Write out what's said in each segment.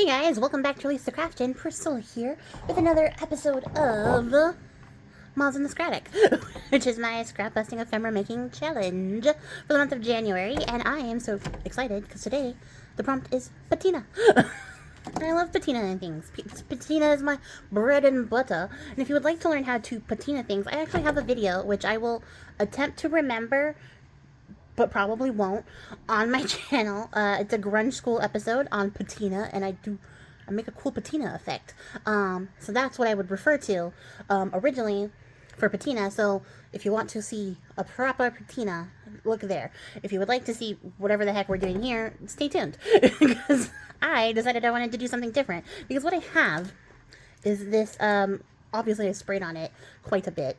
Hey guys, welcome back to releasethecraftin. Priscilla here with another episode of Moz and the Scratic, which is my scrap busting ephemera making challenge for the month of January, and I am so excited because today the prompt is patina. I love patina and things. Patina is my bread and butter, and if you would like to learn how to patina things, I actually have a video which I will attempt to remember but probably won't, on my channel. It's a grunge school episode on patina, and I make a cool patina effect. So that's what I would refer to originally for patina. So if you want to see a proper patina, look there. If you would like to see whatever the heck we're doing here, stay tuned, because I decided I wanted to do something different. Because what I have is this, obviously I sprayed on it quite a bit.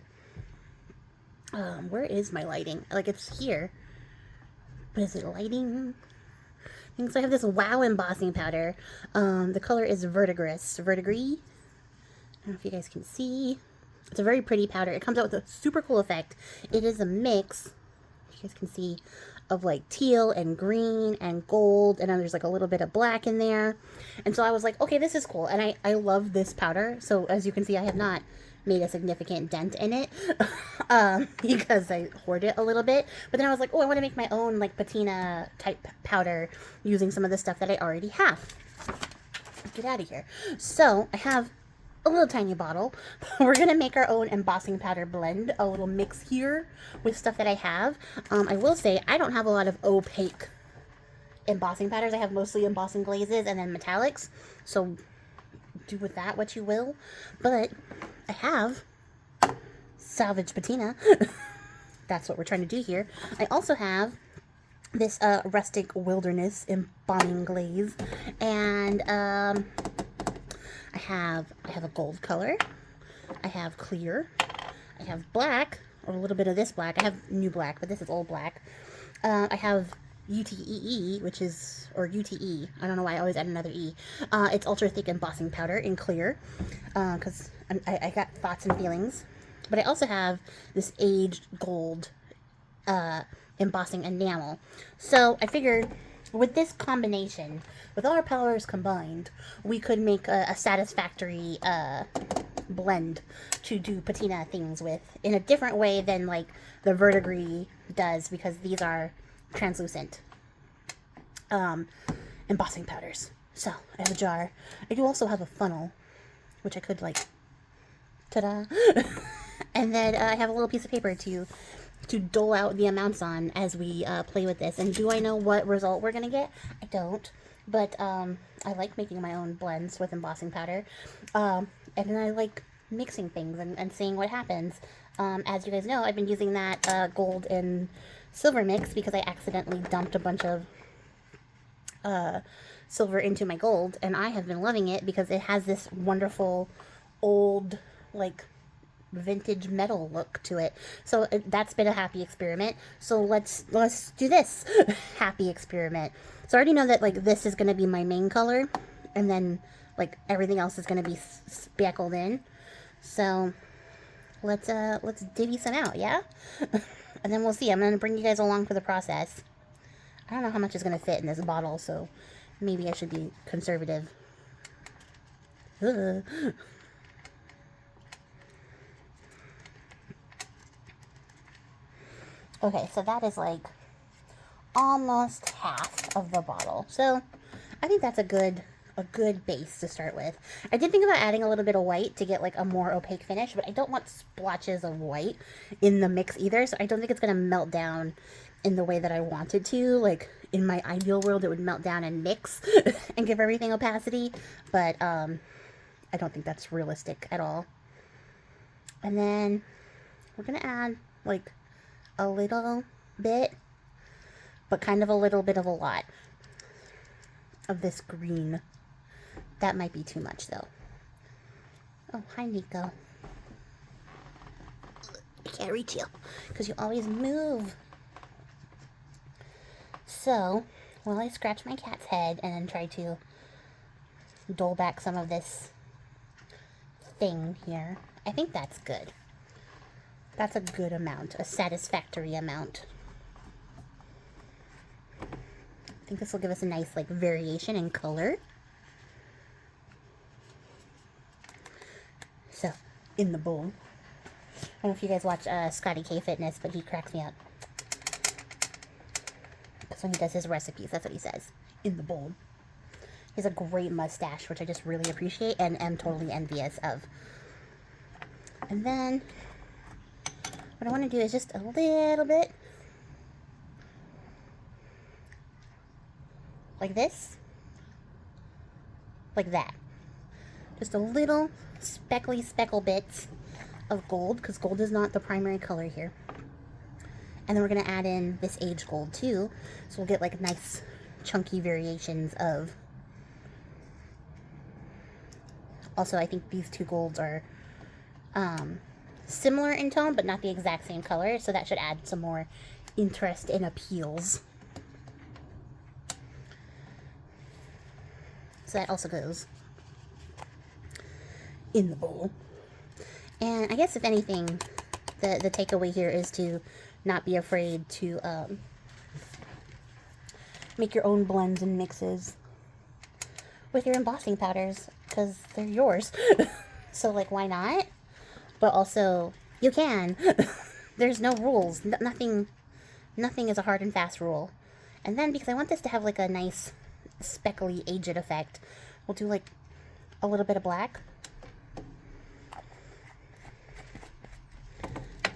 Where is my lighting? Like, it's here. But is it lighting? So I have this Wow embossing powder. The color is Verdigris. Verdigris. I don't know if you guys can see. It's a very pretty powder. It comes out with a super cool effect. It is a mix, you guys can see, of like teal and green and gold, and then there's like a little bit of black in there. And so I was like, okay, this is cool. And I love this powder. So as you can see, I have not made a significant dent in it because I hoard it a little bit. But then I was like, oh, I want to make my own like patina type powder using some of the stuff that I already have. Get out of here. So I have a little tiny bottle. We're going to make our own embossing powder blend, a little mix here with stuff that I have. I will say I don't have a lot of opaque embossing powders. I have mostly embossing glazes and then metallics. So do with that what you will. But I have salvage patina. That's what we're trying to do here. I also have this rustic wilderness embossing glaze, and I have a gold color. I have clear. I have black, or a little bit of this black. I have new black, but this is old black. I have UTEE, which is, or UTE, I don't know why I always add another E. It's ultra thick embossing powder in clear, because I got thoughts and feelings. But I also have this aged gold embossing enamel. So I figured with this combination, with all our powders combined, we could make a satisfactory blend to do patina things with in a different way than like the Verdigris does, because these are translucent embossing powders. So I have a jar. I do also have a funnel, which I could like, ta-da. And then I have a little piece of paper to dole out the amounts on as we play with this. And do I know what result we're gonna get? I don't, but I like making my own blends with embossing powder, and then I like mixing things and seeing what happens. As you guys know, I've been using that gold and silver mix because I accidentally dumped a bunch of silver into my gold, and I have been loving it because it has this wonderful old, like, vintage metal look to it. So that's been a happy experiment. So let's do this happy experiment. So I already know that like this is going to be my main color, and then like everything else is going to be speckled in. So let's divvy some out, yeah? And then we'll see. I'm going to bring you guys along for the process. I don't know how much is going to fit in this bottle, so maybe I should be conservative. Ugh. Okay, so that is like almost half of the bottle. So I think that's a good base to start with. I did think about adding a little bit of white to get like a more opaque finish, but I don't want splotches of white in the mix either, so I don't think it's going to melt down in the way that I wanted to. Like in my ideal world, it would melt down and mix and give everything opacity, but I don't think that's realistic at all. And then we're going to add like a little bit, but kind of a little bit of a lot of this green. That might be too much though. Oh, hi Nico. I can't reach you because you always move. So while I scratch my cat's head and then try to dole back some of this thing here, I think that's good. That's a good amount, a satisfactory amount. I think this will give us a nice like variation in color. in the bowl. I don't know if you guys watch Scotty K Fitness, but he cracks me up. Because when he does his recipes, that's what he says. In the bowl. He has a great mustache, which I just really appreciate and am totally envious of. And then, what I want to do is just a little bit. Like this. Like that. Just a little speckle bits of gold, because gold is not the primary color here. And then we're going to add in this age gold too, so we'll get like nice chunky variations of. Also, I think these two golds are similar in tone, but not the exact same color, so that should add some more interest and appeals. So that also goes in the bowl. And I guess if anything, the takeaway here is to not be afraid to make your own blends and mixes with your embossing powders, because they're yours. So like, why not? But also, you can. There's no rules. Nothing is a hard and fast rule. And then, because I want this to have like a nice speckly aged effect, we'll do like a little bit of black.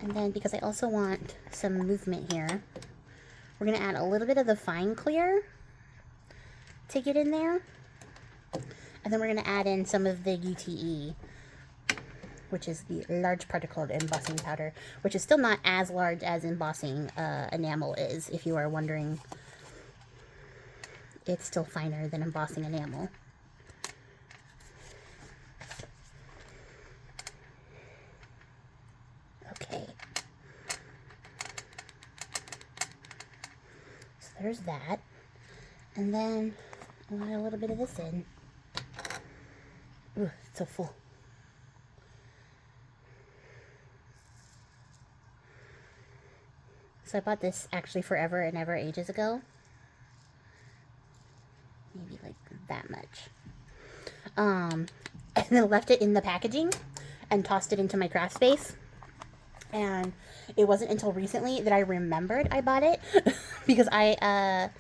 And then, because I also want some movement here, we're going to add a little bit of the fine clear to get in there. And then we're going to add in some of the UTE, which is the large particled embossing powder, which is still not as large as embossing enamel is, if you are wondering. It's still finer than embossing enamel. Okay. So there's that. And then I'll add a little bit of this in. Ooh, it's so full. So I bought this actually forever and ever ages ago. Maybe like that much. And then left it in the packaging and tossed it into my craft space. And it wasn't until recently that I remembered I bought it because I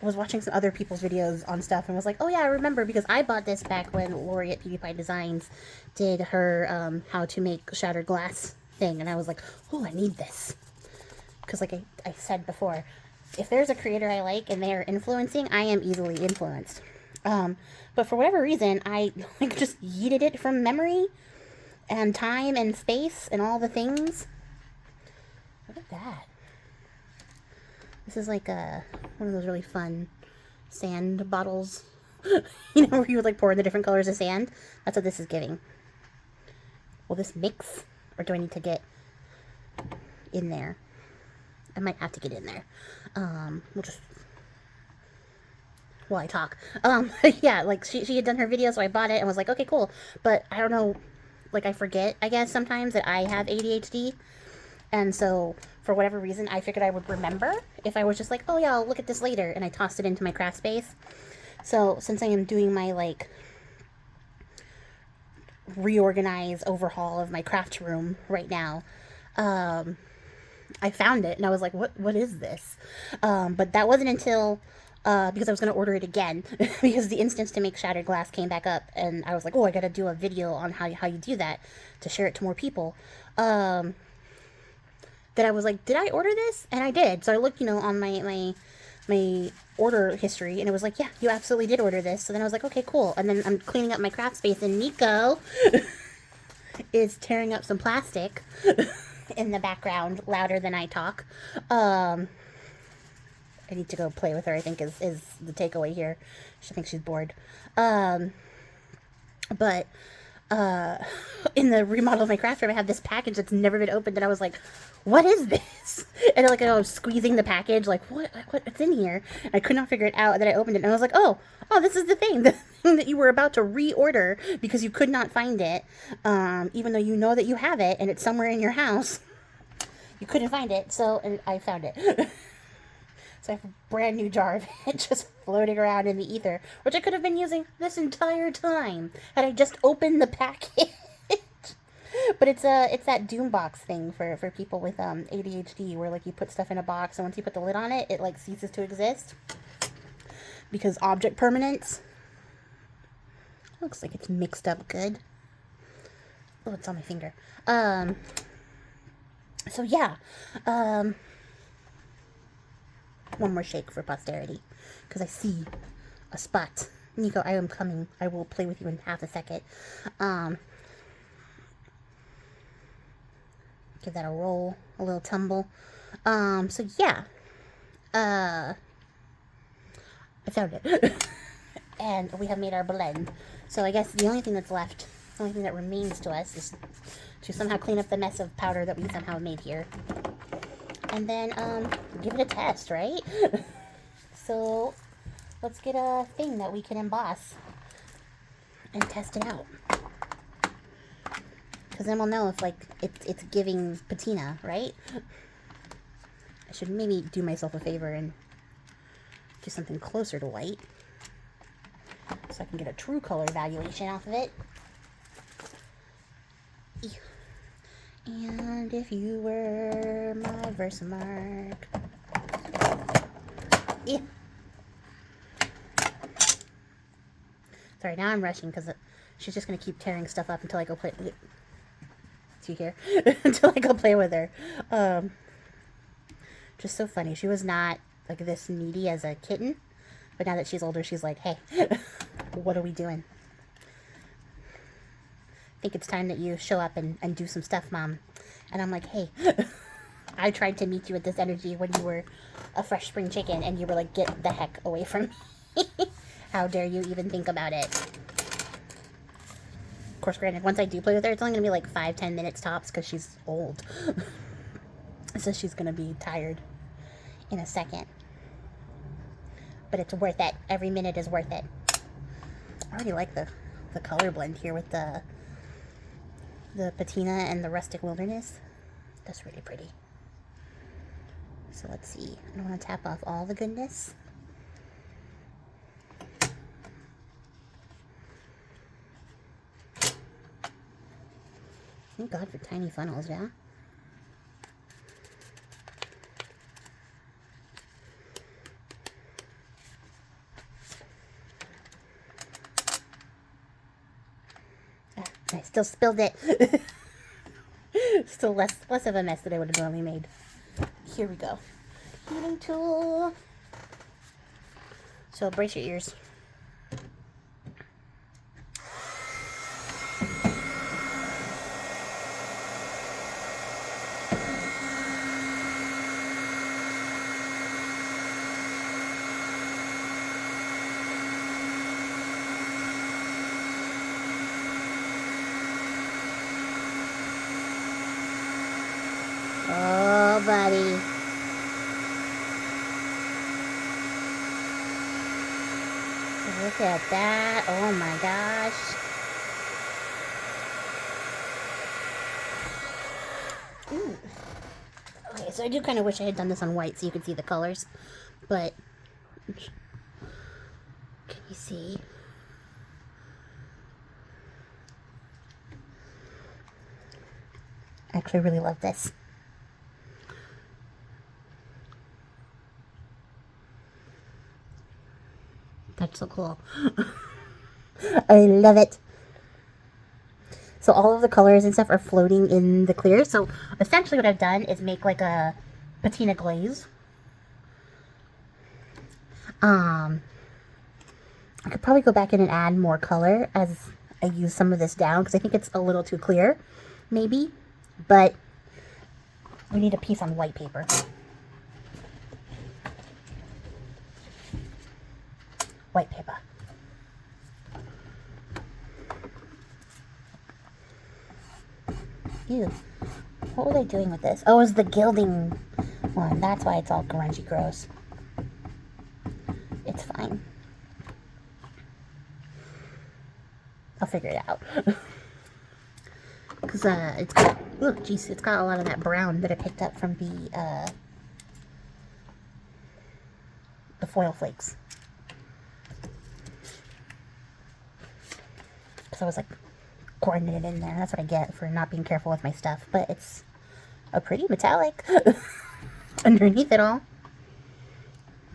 was watching some other people's videos on stuff and was like, oh yeah, I remember, because I bought this back when Lori at PewDiePie Designs did her how to make shattered glass thing, and I was like, oh, I need this. Because like I said before, if there's a creator I like and they are influencing, I am easily influenced. But for whatever reason, I like just yeeted it from memory and time and space and all the things. Look at that. This is like one of those really fun sand bottles, you know, where you would like pour in the different colors of sand. That's what this is giving. Will this mix, or do I need to get in there? I might have to get in there. We'll just, while I talk. Yeah, like she had done her video, so I bought it and was like, okay, cool. But I don't know, like I forget, I guess, sometimes that I have ADHD. And so, for whatever reason, I figured I would remember if I was just like, oh yeah, I'll look at this later. And I tossed it into my craft space. So, since I am doing my, like, reorganize overhaul of my craft room right now, I found it and I was like, what is this? But that wasn't until, because I was going to order it again, because the instance to make shattered glass came back up, and I was like, oh, I got to do a video on how you do that to share it to more people. That I was like, did I order this? And I did. So I looked, you know, on my order history, and it was like, yeah, you absolutely did order this. So then I was like, okay, cool. And then I'm cleaning up my craft space, and Nico is tearing up some plastic in the background louder than I talk. I need to go play with her, I think is the takeaway here. She thinks she's bored. But in the remodel of my craft room, I have this package that's never been opened, and I was like, what is this? And like I was squeezing the package, like, what's in here? And I could not figure it out, and then I opened it, and I was like, oh, this is the thing that you were about to reorder because you could not find it, even though you know that you have it, and it's somewhere in your house. You couldn't find it, so and I found it. So I have a brand new jar of it just floating around in the ether, which I could have been using this entire time had I just opened the package. But it's that doom box thing for people with ADHD, where like you put stuff in a box and once you put the lid on it, it like ceases to exist because object permanence. Looks like it's mixed up good. Oh, it's on my finger. So yeah. One more shake for posterity, because I see a spot. Nico, I am coming. I will play with you in half a second. Give that a roll, a little tumble. So yeah. I found it. And we have made our blend. So I guess the only thing that's left, the only thing that remains to us is to somehow clean up the mess of powder that we somehow made here. And then give it a test, right? So let's get a thing that we can emboss and test it out. Because then we'll know if like it's giving patina, right? I should maybe do myself a favor and do something closer to white, so I can get a true color evaluation off of it. And if you were my Versamark. Yeah. Sorry, now I'm rushing because she's just going to keep tearing stuff up until I go play. See here? Until I go play with her. Just so funny. She was not like this needy as a kitten, but now that she's older, she's like, hey, what are we doing? I think it's time that you show up and do some stuff, Mom. And I'm like, hey, I tried to meet you with this energy when you were a fresh spring chicken, and you were like, get the heck away from me. How dare you even think about it? Of course, granted, once I do play with her, it's only going to be like 5-10 minutes tops because she's old. So she's going to be tired in a second. But it's worth it. Every minute is worth it. I already like the color blend here with the patina and the rustic wilderness. That's really pretty. So let's see. I don't want to tap off all the goodness. Thank God for tiny funnels, yeah? I still spilled it. Still less of a mess than I would have normally made. Here we go. Heating tool. So brace your ears. Oh, buddy. Look at that. Oh my gosh. Ooh. Okay, so I do kind of wish I had done this on white so you could see the colors. But, can you see? I actually really love this. That's so cool. I love it. So all of the colors and stuff are floating in the clear. So essentially what I've done is make like a patina glaze. I could probably go back in and add more color as I use some of this down, because I think it's a little too clear, maybe. But we need a piece on white paper. White paper. Ew. What were they doing with this? Oh, it was the gilding one. That's why it's all grungy gross. It's fine. I'll figure it out. Because it's got, oh geez, it's got a lot of that brown that I picked up from the foil flakes. Because I was like grinding it in there. That's what I get for not being careful with my stuff. But it's a pretty metallic underneath it all.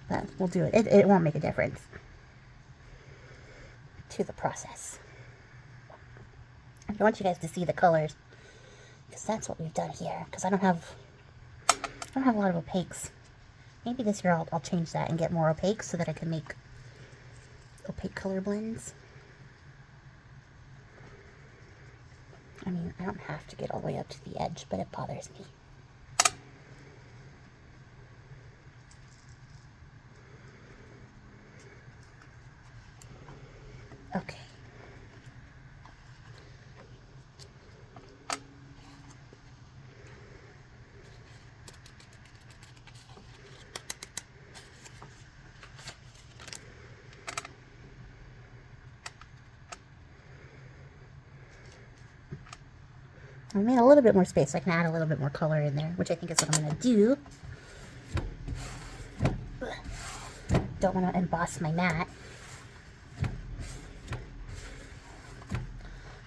But we'll do it. It won't make a difference to the process. I want you guys to see the colors, because that's what we've done here. Because I don't have a lot of opaques. Maybe this year I'll change that and get more opaques so that I can make opaque color blends. I mean, I don't have to get all the way up to the edge, but it bothers me. Okay. I made a little bit more space so I can add a little bit more color in there, which I think is what I'm going to do. Don't want to emboss my mat.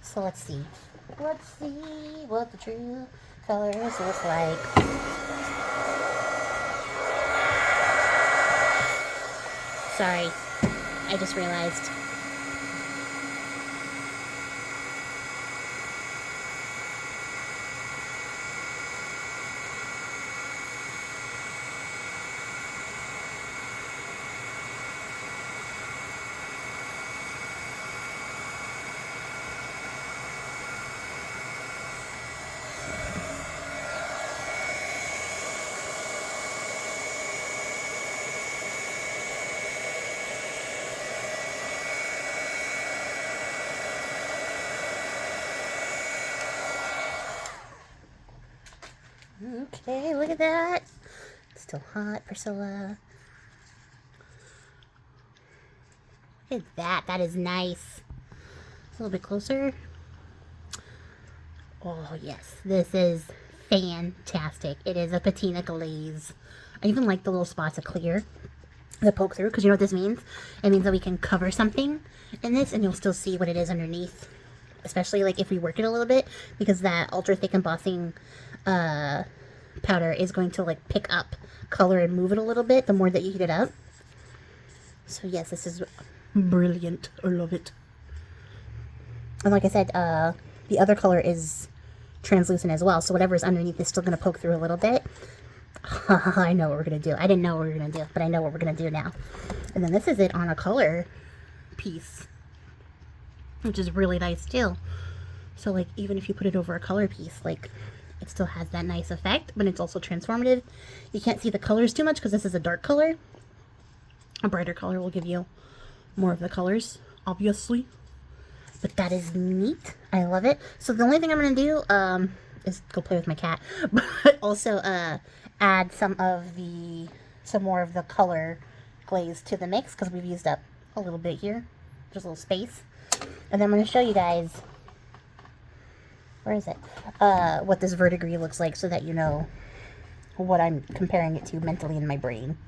So let's see. Let's see what the true colors look like. Sorry, I just realized. Okay, look at that. It's still hot, Priscilla. Look at that. That is nice. A little bit closer. Oh, yes. This is fantastic. It is a patina glaze. I even like the little spots of clear that poke through, because you know what this means? It means that we can cover something in this and you'll still see what it is underneath. Especially like if we work it a little bit, because that ultra thick embossing powder is going to like pick up color and move it a little bit the more that you heat it up. So yes, this is brilliant. I love it. And like I said, the other color is translucent as well, so whatever is underneath is still going to poke through a little bit. I know what we're going to do. I didn't know what we were going to do, but I know what we're going to do now. And then this is it on a color piece, which is really nice too. So like even if you put it over a color piece, like it still has that nice effect, but it's also transformative. You can't see the colors too much because this is a dark color. A brighter color will give you more of the colors, obviously. But that is neat. I love it. So the only thing I'm going to do is go play with my cat, but also add some more of the color glaze to the mix, because we've used up a little bit here. There's a little space. And then I'm going to show you guys, where is it? What this Verdigris looks like, so that you know what I'm comparing it to mentally in my brain.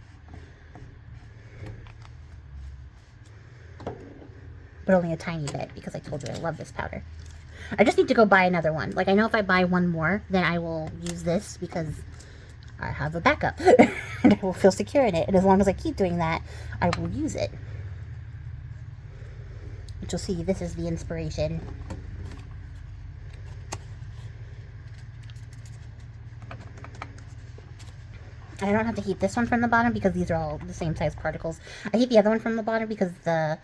But only a tiny bit, because I told you I love this powder. I just need to go buy another one. Like, I know if I buy one more, then I will use this, because I have a backup. And I will feel secure in it. And as long as I keep doing that, I will use it. But you'll see, this is the inspiration. I don't have to heat this one from the bottom because these are all the same size particles. I heat the other one from the bottom because the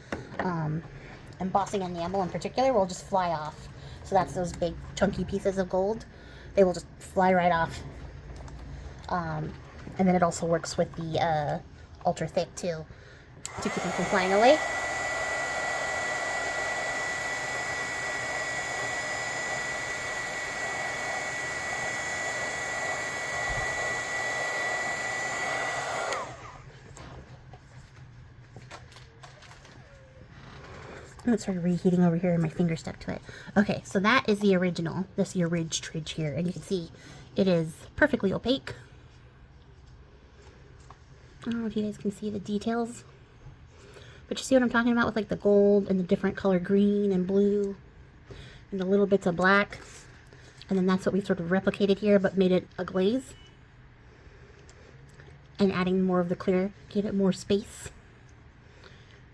embossing and enamel in particular will just fly off. So that's those big chunky pieces of gold. They will just fly right off. And then it also works with the ultra thick too, to keep them from flying away. It started reheating over here and my finger stuck to it. Okay, so that is the original, this Ridge here, and you can see it is perfectly opaque. I don't know if you guys can see the details, but you see what I'm talking about with like the gold and the different color green and blue. and the little bits of black. And then that's what we sort of replicated here, but made it a glaze. And adding more of the clear, give it more space.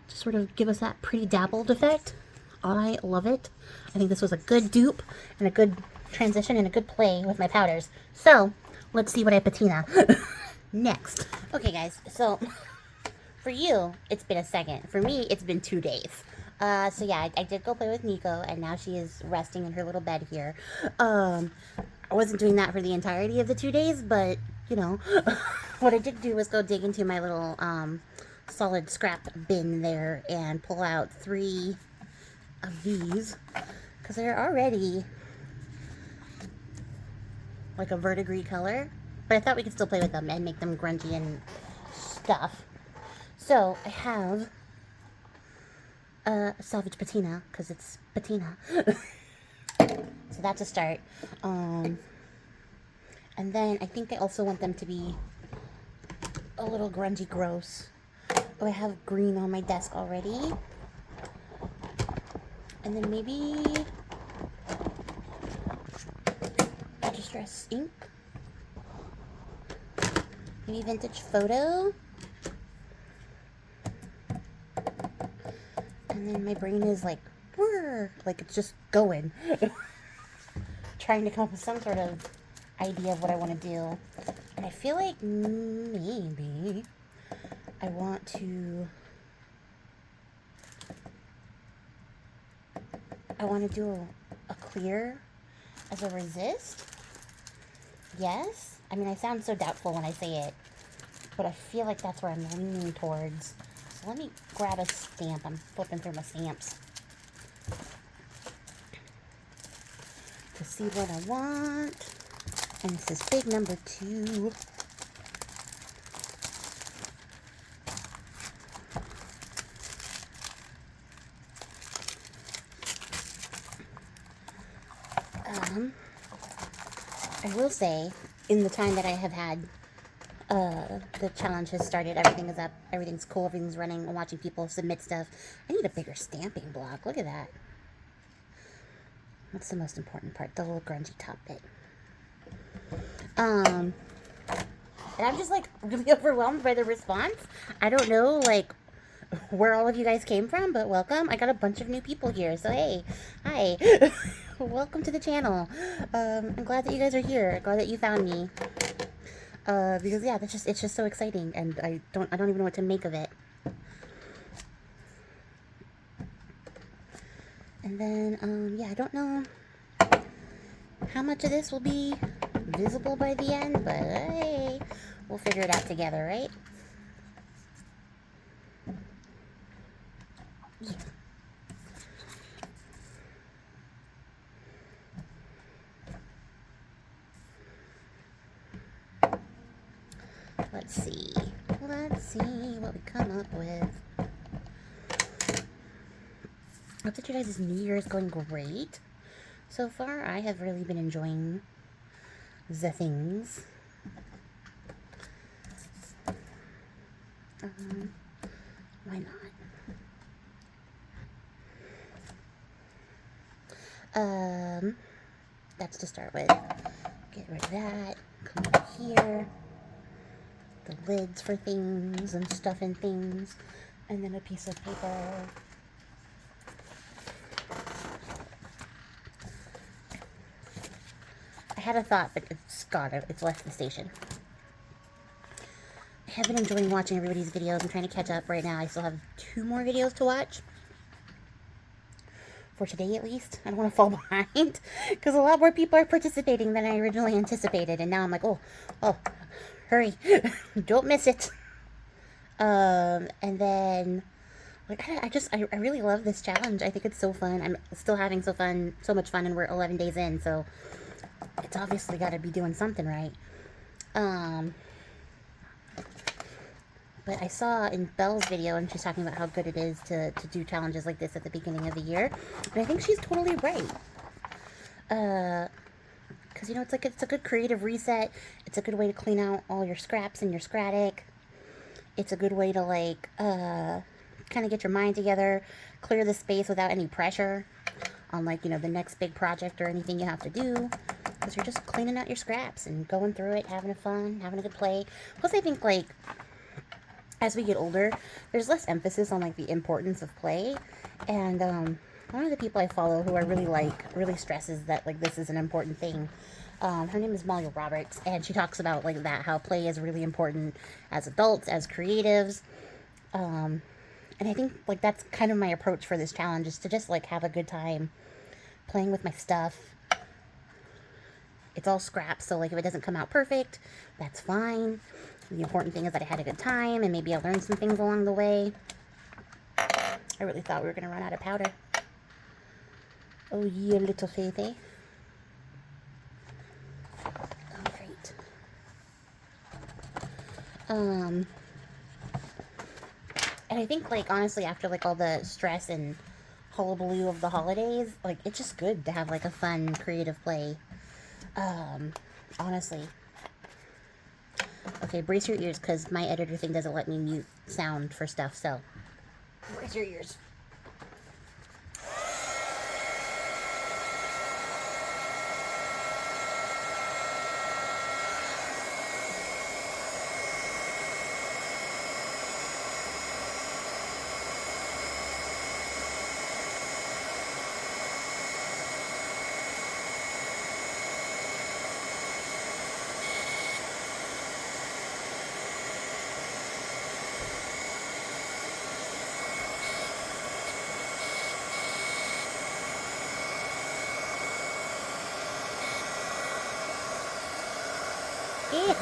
To sort of give us that pretty dappled effect. I love it. I think this was a good dupe and a good transition and a good play with my powders. So, let's see what I patina next. Okay guys, so for you, it's been a second. For me, it's been 2 days. So yeah, I did go play with Nico, and now she is resting in her little bed here. I wasn't doing that for the entirety of the 2 days, but, you know, what I did do was go dig into my little solid scrap bin there and pull out 3 of these, because they're already like a verdigris color, but I thought we could still play with them and make them grungy and stuff. So I have salvage patina, because it's patina. So that's a start. And then I think I also want them to be a little grungy gross. Oh, I have green on my desk already. And then maybe distress ink. Maybe vintage photo. And then my brain is like, whir, like it's just going. Trying to come up with some sort of idea of what I want to do. And I feel like maybe I want to do a clear as a resist. Yes. I mean, I sound so doubtful when I say it, but I feel like that's where I'm leaning towards. So let me grab a stamp. I'm flipping through my stamps to see what I want. And this is big number 2. I will say, in the time that I have had, the challenge has started, everything is up, everything's cool, everything's running, I'm watching people submit stuff. I need a bigger stamping block, look at that. That's the most important part, the little grungy top bit. And I'm just, like, really overwhelmed by the response. I don't know, like, where all of you guys came from, but welcome. I got a bunch of new people here, so hey, hi. Welcome to the channel. I'm glad that you guys are here. I'm glad that you found me. Because yeah, it's just so exciting, and I don't even know what to make of it. And then yeah, I don't know how much of this will be visible by the end, but hey, we'll figure it out together, right? Yeah. Let's see what we come up with. I hope that you guys' New Year is going great. So far, I have really been enjoying the things. Why not? That's to start with. Get rid of that. Come over here. The lids for things and stuff and things. And then a piece of paper. I had a thought, but it's gone. It's left the station. I have been enjoying watching everybody's videos. I'm trying to catch up right now. I still have 2 more videos to watch. For today, at least. I don't want to fall behind. Because a lot more people are participating than I originally anticipated. And now I'm like, oh, hurry. Don't miss it. And then, like, I really love this challenge. I think it's so fun. I'm still having so much fun, and we're 11 days in, so it's obviously got to be doing something right. But I saw in Belle's video, and she's talking about how good it is to do challenges like this at the beginning of the year. And I think she's totally right. Because, you know, it's a good creative reset. It's a good way to clean out all your scraps and your scrattic. It's a good way to, like, kind of get your mind together, clear the space without any pressure. on like, you know, the next big project or anything you have to do, because you're just cleaning out your scraps and going through it, having fun, having a good play. Plus, I think, like, as we get older, there's less emphasis on, like, the importance of play. And one of the people I follow who I really like really stresses that, like, this is an important thing. Her name is Molly Roberts, and she talks about, like, that, how play is really important as adults, as creatives. And I think, like, that's kind of my approach for this challenge, is to just, like, have a good time playing with my stuff. It's all scraps, so, like, if it doesn't come out perfect, that's fine. The important thing is that I had a good time, and maybe I learned some things along the way. I really thought we were going to run out of powder. Oh, yeah, little Faithy. Oh, great. And I think, like, honestly, after, like, all the stress and hullabaloo of the holidays, like, it's just good to have, like, a fun, creative play. Honestly. Okay, brace your ears, because my editor thing doesn't let me mute sound for stuff, so brace your ears. Eek.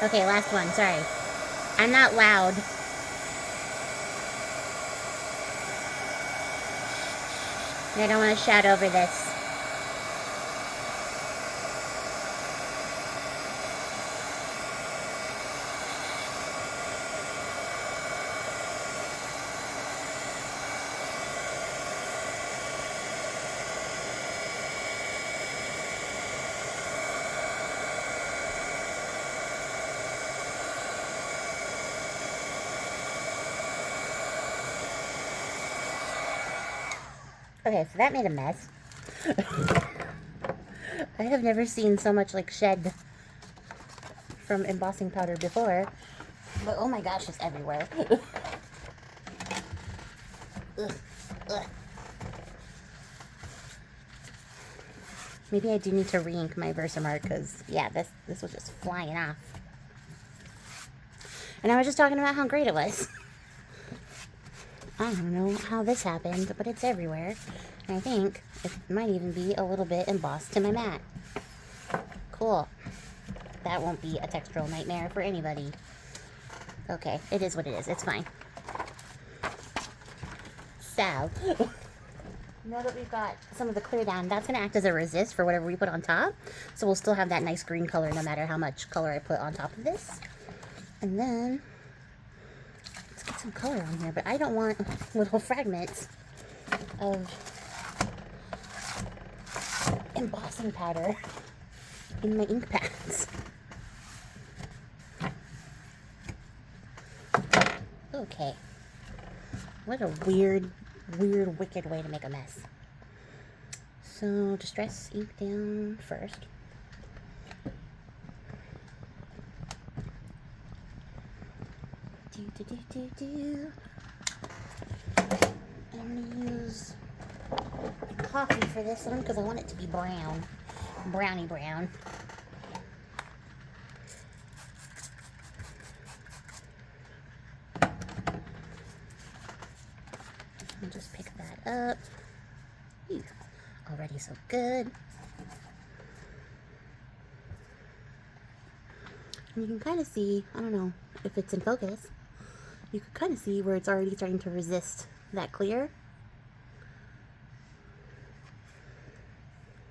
Okay, last one, sorry. I'm not loud. I don't want to shout over this. Okay, so that made a mess. I have never seen so much, like, shed from embossing powder before. But oh my gosh, it's everywhere. Ugh, ugh. Maybe I do need to re-ink my Versamark, because, yeah, this was just flying off. And I was just talking about how great it was. I don't know how this happened, but it's everywhere. And I think it might even be a little bit embossed to my mat. Cool. That won't be a textural nightmare for anybody. Okay, it is what it is. It's fine. So, now that we've got some of the clear down, that's going to act as a resist for whatever we put on top. So we'll still have that nice green color no matter how much color I put on top of this. And then let's get some color on here, but I don't want little fragments of embossing powder in my ink pads. Okay. What a weird, wicked way to make a mess. So, distress ink down first. I'm gonna use coffee for this one because I want it to be brown. Brownie brown. I'll just pick that up. Ew, already so good. And you can kind of see, I don't know if it's in focus, you can kind of see where it's already starting to resist that clear,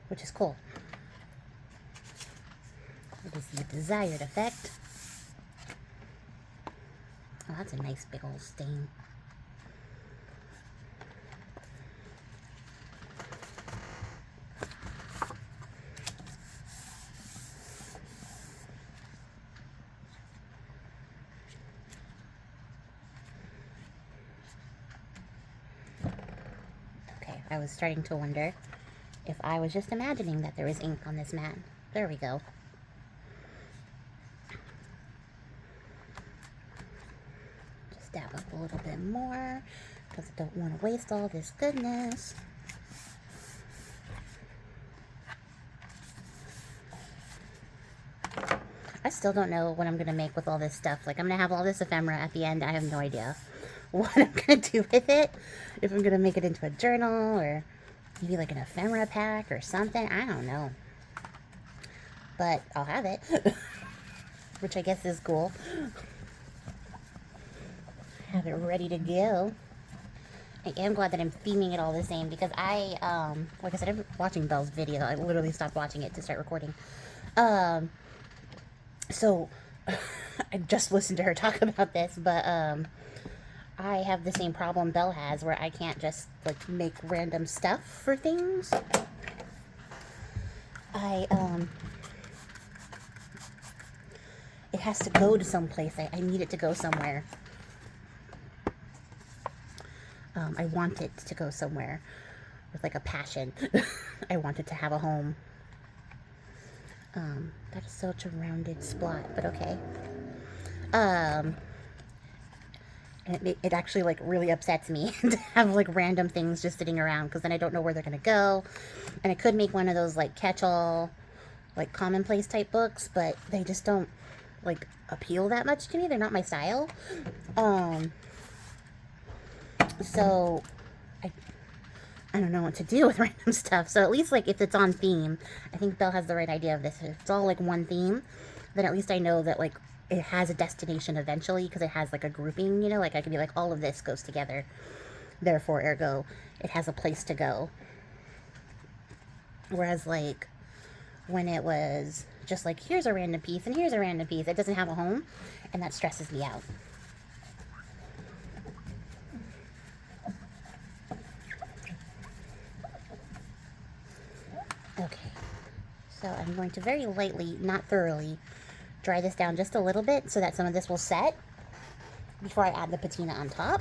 which is cool. It is the desired effect. Oh, that's a nice big old stain. Okay, I was starting to wonder if I was just imagining that there was ink on this mat. There we go. Just dab up a little bit more because I don't want to waste all this goodness. I still don't know what I'm going to make with all this stuff. Like, I'm going to have all this ephemera at the end. I have no idea what I'm going to do with it. If I'm going to make it into a journal or maybe like an ephemera pack or something. I don't know. But I'll have it. Which I guess is cool. Have it ready to go. I am glad that I'm theming it all the same because like I said, I'm watching Belle's video. I literally stopped watching it to start recording. So, I just listened to her talk about this, but, I have the same problem Belle has, where I can't just, like, make random stuff for things. It has to go to someplace. I need it to go somewhere. I want it to go somewhere with, like, a passion. I want it to have a home. That is such a rounded splot, but okay. And it actually, like, really upsets me to have, like, random things just sitting around, because then I don't know where they're gonna go. And I could make one of those, like, catch-all, like, commonplace type books, but they just don't, like, appeal that much to me. They're not my style. So, I don't know what to do with random stuff. So at least, like, if it's on theme, I think Belle has the right idea of this. If it's all, like, one theme, then at least I know that, like, it has a destination eventually, because it has, like, a grouping, you know? Like, I could be like, all of this goes together. Therefore, ergo, it has a place to go. Whereas, like, when it was just like, here's a random piece and here's a random piece, it doesn't have a home, and that stresses me out. Okay, so I'm going to very lightly, not thoroughly, dry this down just a little bit so that some of this will set before I add the patina on top.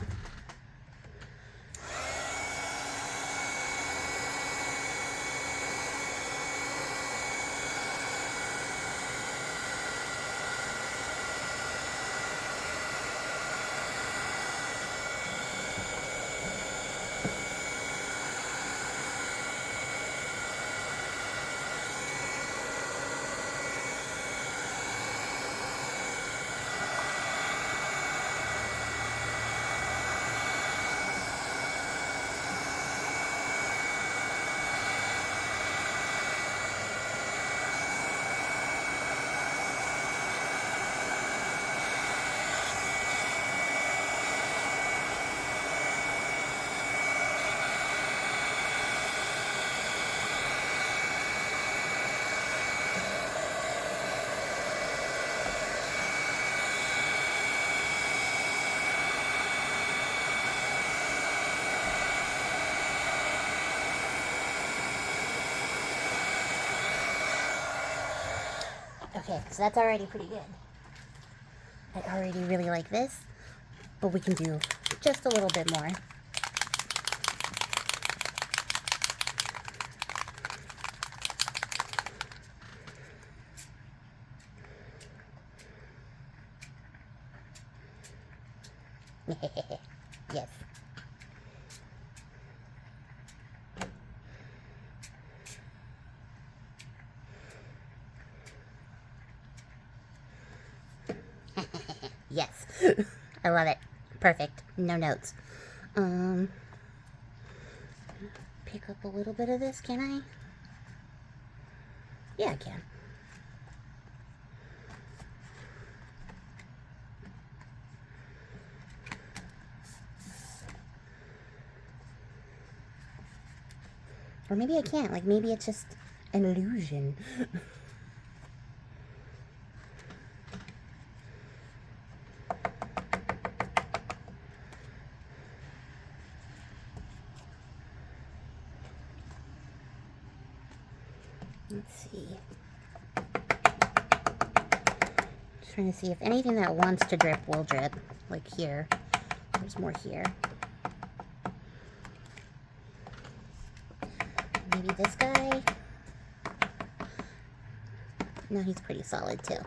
Okay, so that's already pretty good. I already really like this, but we can do just a little bit more. Yes. Yes. I love it. Perfect. No notes. Pick up a little bit of this, can I? Yeah, I can. Or maybe I can't. Like, maybe it's just an illusion. Let's see. Just trying to see if anything that wants to drip will drip. Like here. There's more here. Maybe this guy. No, he's pretty solid too.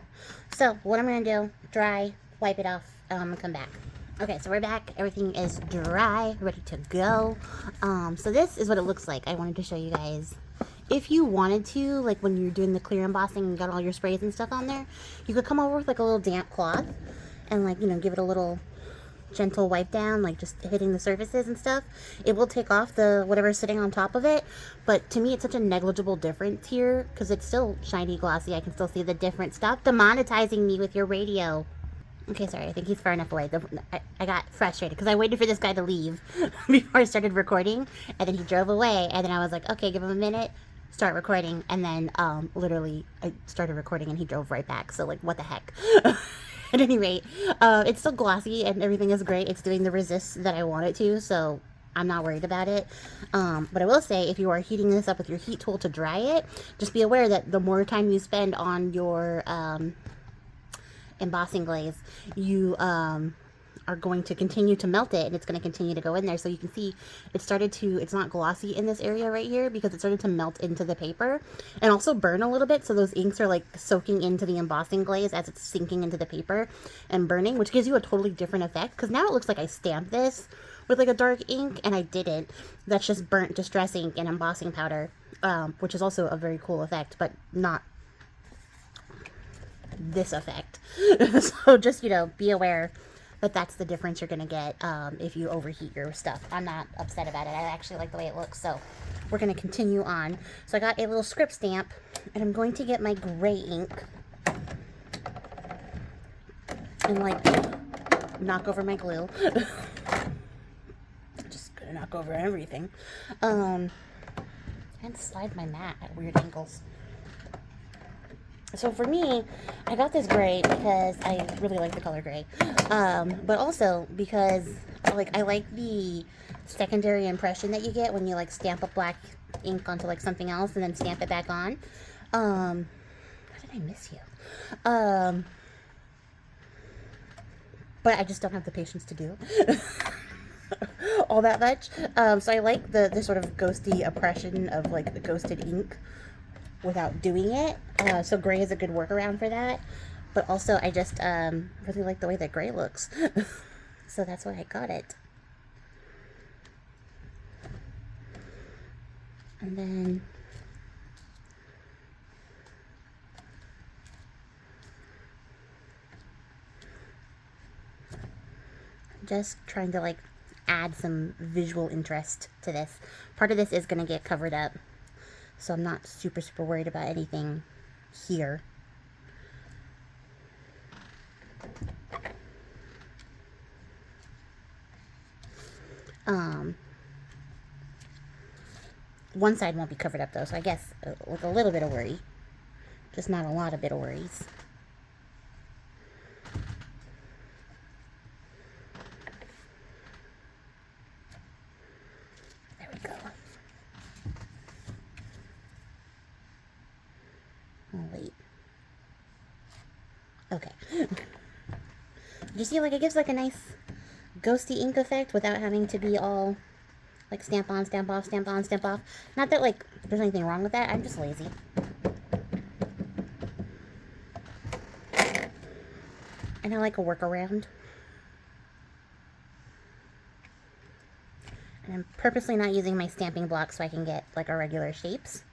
So what I'm gonna do, dry, wipe it off, and come back. Okay, so we're back. Everything is dry, ready to go. So this is what it looks like. I wanted to show you guys. If you wanted to, like when you're doing the clear embossing and got all your sprays and stuff on there, you could come over with like a little damp cloth and like, you know, give it a little gentle wipe down, like just hitting the surfaces and stuff. It will take off the whatever's sitting on top of it, but to me it's such a negligible difference here because it's still shiny glossy. I can still see the difference. Stop demonetizing me with your radio. Okay, sorry, I think he's far enough away. I got frustrated because I waited for this guy to leave before I started recording, and then he drove away, and then I was like, okay, give him a minute, start recording, and then literally I started recording and he drove right back. So like, what the heck? At any rate, it's still glossy and everything is great. It's doing the resist that I want it to, so I'm not worried about it. But I will say, if you are heating this up with your heat tool to dry it, just be aware that the more time you spend on your embossing glaze, you are going to continue to melt it, and it's going to continue to go in there. So you can see it started to, it's not glossy in this area right here because it started to melt into the paper and also burn a little bit. So those inks are like soaking into the embossing glaze as it's sinking into the paper and burning, which gives you a totally different effect, because now it looks like I stamped this with like a dark ink and I didn't. That's just burnt distress ink and embossing powder, which is also a very cool effect, but not this effect. So just, you know, be aware that that's the difference you're gonna get if you overheat your stuff. I'm not upset about it. I actually like the way it looks. So we're gonna continue on. So I got a little script stamp, and I'm going to get my gray ink and like knock over my glue. Just gonna knock over everything. And slide my mat at weird angles. So for me, I got this gray because I really like the color gray, but also because like I like the secondary impression that you get when you like stamp a black ink onto like something else and then stamp it back on. How did I miss you? But I just don't have the patience to do all that much. So I like the sort of ghosty impression of like the ghosted ink without doing it. So gray is a good workaround for that. But also I just really like the way that gray looks. So that's why I got it. And then just trying to like add some visual interest to this. Part of this is going to get covered up, so I'm not super worried about anything here. One side won't be covered up though, so I guess with a little bit of worry, just not a lot of bit of worries. There we go. Oh wait. Okay. Do you see, like, it gives like a nice ghosty ink effect without having to be all like stamp on, stamp off, stamp on, stamp off. Not that like there's anything wrong with that, I'm just lazy. And I like a workaround. And I'm purposely not using my stamping block so I can get like irregular shapes.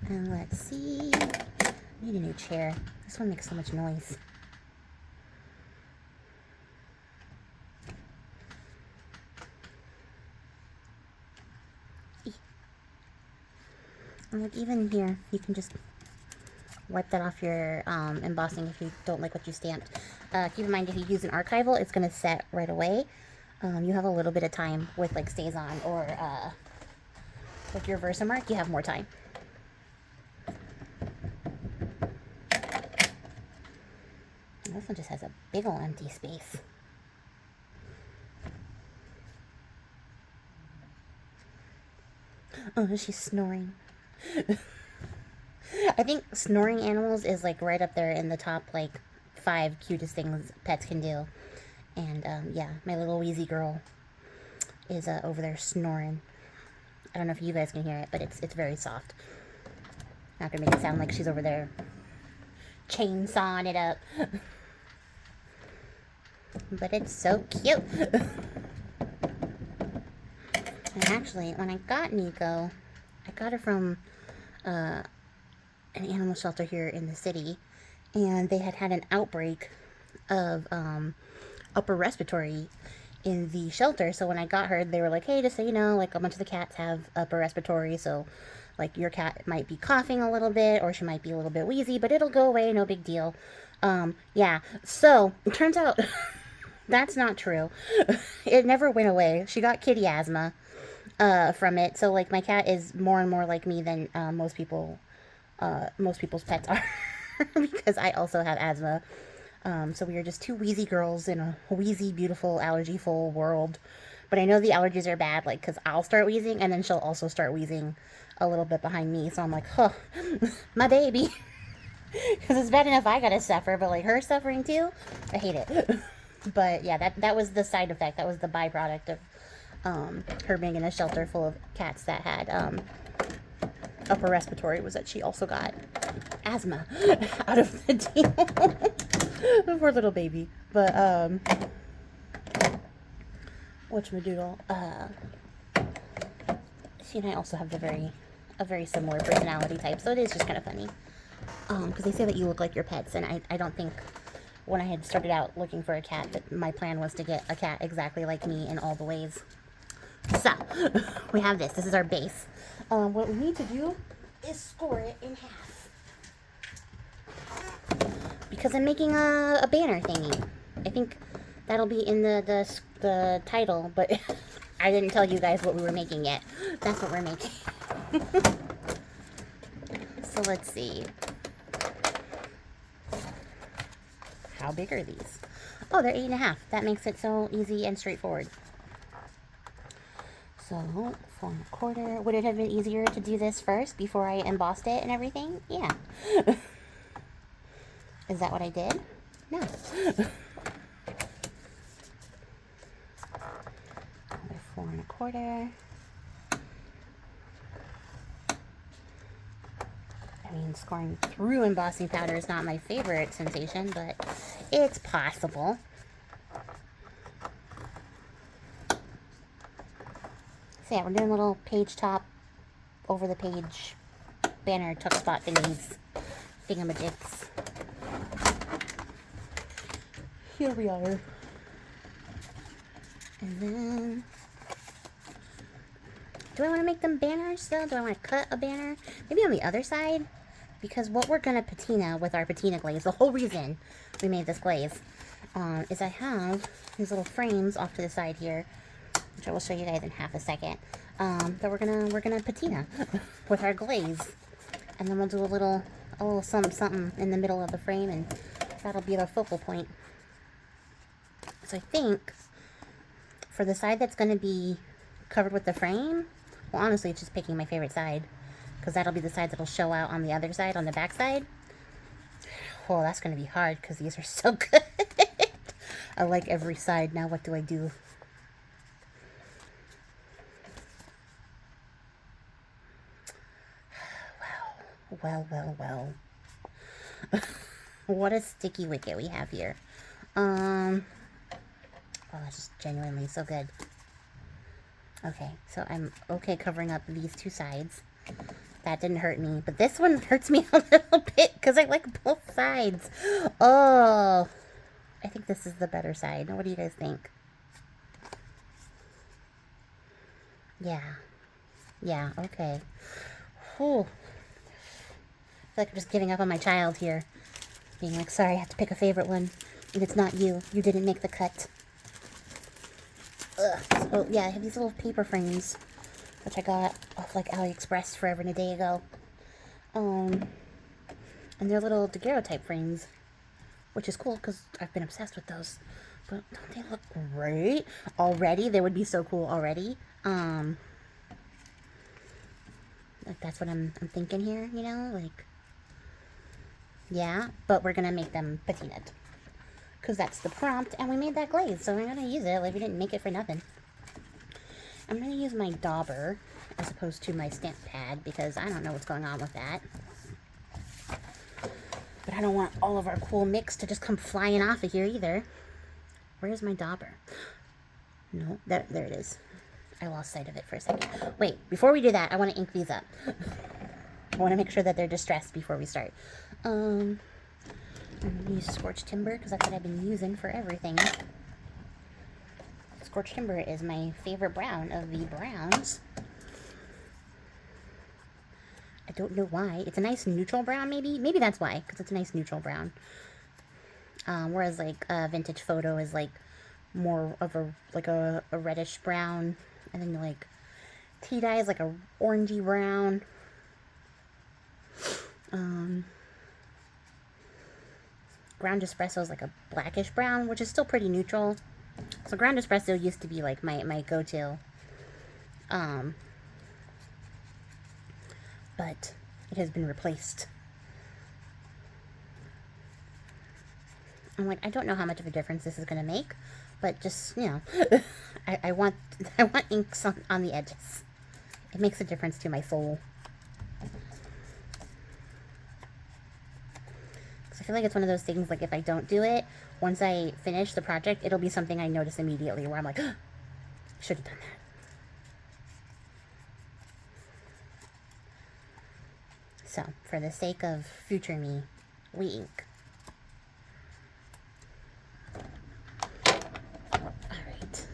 And let's see, I need a new chair. This one makes so much noise. And like even here, you can just wipe that off your embossing if you don't like what you stamped. Keep in mind, if you use an archival, it's going to set right away. You have a little bit of time with like StazOn or with your Versamark, you have more time. This one just has a big ol' empty space. Oh, she's snoring. I think snoring animals is like right up there in the top like 5 cutest things pets can do. And yeah, my little wheezy girl is over there snoring. I don't know if you guys can hear it, but it's very soft. Not gonna make it sound like she's over there chainsawing it up. But it's so cute. And actually, when I got Nico, I got her from an animal shelter here in the city, and they had an outbreak of upper respiratory in the shelter. So when I got her, they were like, hey, just so you know, like a bunch of the cats have upper respiratory, so like your cat might be coughing a little bit, or she might be a little bit wheezy, but it'll go away, no big deal. Yeah, so it turns out that's not true. It never went away. She got kitty asthma from it. So like my cat is more and more like me than most people's pets are because I also have asthma. So we are just 2 wheezy girls in a wheezy, beautiful, allergy-full world. But I know the allergies are bad, like, because I'll start wheezing, and then she'll also start wheezing a little bit behind me. So I'm like, huh, my baby. Because it's bad enough I gotta suffer, but like her suffering too, I hate it. But yeah, that was the side effect. That was the byproduct of her being in a shelter full of cats that had upper respiratory, was that she also got asthma out of the deal. The poor little baby. But whatchamadoodle, she and I also have a very similar personality type, so it is just kind of funny. Because they say that you look like your pets, and I don't think when I had started out looking for a cat that my plan was to get a cat exactly like me in all the ways. So, we have this. This is our base. What we need to do is score it in half. Because I'm making a banner thingy. I think that'll be in the title, but I didn't tell you guys what we were making yet. That's what we're making. So let's see. How big are these? Oh, they're 8.5. That makes it so easy and straightforward. So 4.25. Would it have been easier to do this first before I embossed it and everything? Yeah. Is that what I did? No. 4.25. I mean, scoring through embossing powder is not my favorite sensation, but it's possible. So yeah, we're doing little page top, over the page, banner, tuck spot thingies, thingamajigs. Here we are. And then, do I want to make them banners though? Do I want to cut a banner? Maybe on the other side? Because what we're going to patina with our patina glaze, the whole reason we made this glaze, is I have these little frames off to the side here, which I will show you guys in half a second, that we're gonna patina with our glaze. And then we'll do a little something in the middle of the frame, and that'll be the focal point. So I think for the side that's going to be covered with the frame, well, honestly, it's just picking my favorite side, because that'll be the side that'll show out on the other side, on the back side. Oh, that's going to be hard, because these are so good. I like every side. Now what do I do? well, well, well. What a sticky wicket we have here. Oh, that's just genuinely so good. Okay, so I'm okay covering up these two sides. That didn't hurt me, but this one hurts me a little bit because I like both sides. Oh, I think this is the better side. What do you guys think? Yeah. Yeah, okay. Whew. I feel like I'm just giving up on my child here. Being like, sorry, I have to pick a favorite one. And it's not you. You didn't make the cut. Ugh. So, yeah, I have these little paper frames, which I got off, like, AliExpress forever and a day ago. And they're little daguerreotype frames, which is cool, because I've been obsessed with those. But don't they look great? Already? They would be so cool already. Like, that's what I'm thinking here, you know? Like, yeah, but we're gonna make them patinaed. Because that's the prompt, and we made that glaze, so we're gonna use it. Like, we didn't make it for nothing. I'm gonna use my dauber as opposed to my stamp pad, because I don't know what's going on with that. But I don't want all of our cool mix to just come flying off of here either. Where's my dauber? No, there it is. I lost sight of it for a second. Wait, before we do that, I want to ink these up. I want to make sure that they're distressed before we start. I'm going to use scorched timber because that's what I've been using for everything. Scorched timber is my favorite brown of the browns. I don't know why. It's a nice neutral brown, maybe? Maybe that's why, because it's a nice neutral brown. Whereas, like, vintage photo is, like, more of a reddish brown. And then, like, tea dye is, like, a orangey brown. Ground espresso is, like, a blackish brown, which is still pretty neutral. So ground espresso used to be, like, my go-to. But it has been replaced. I'm like, I don't know how much of a difference this is going to make, but just, you know, I want inks on the edges. It makes a difference to my soul. Because I feel like it's one of those things, like, if I don't do it, once I finish the project, it'll be something I notice immediately, where I'm like, oh, should have done that. So, for the sake of future me, we ink. Alright.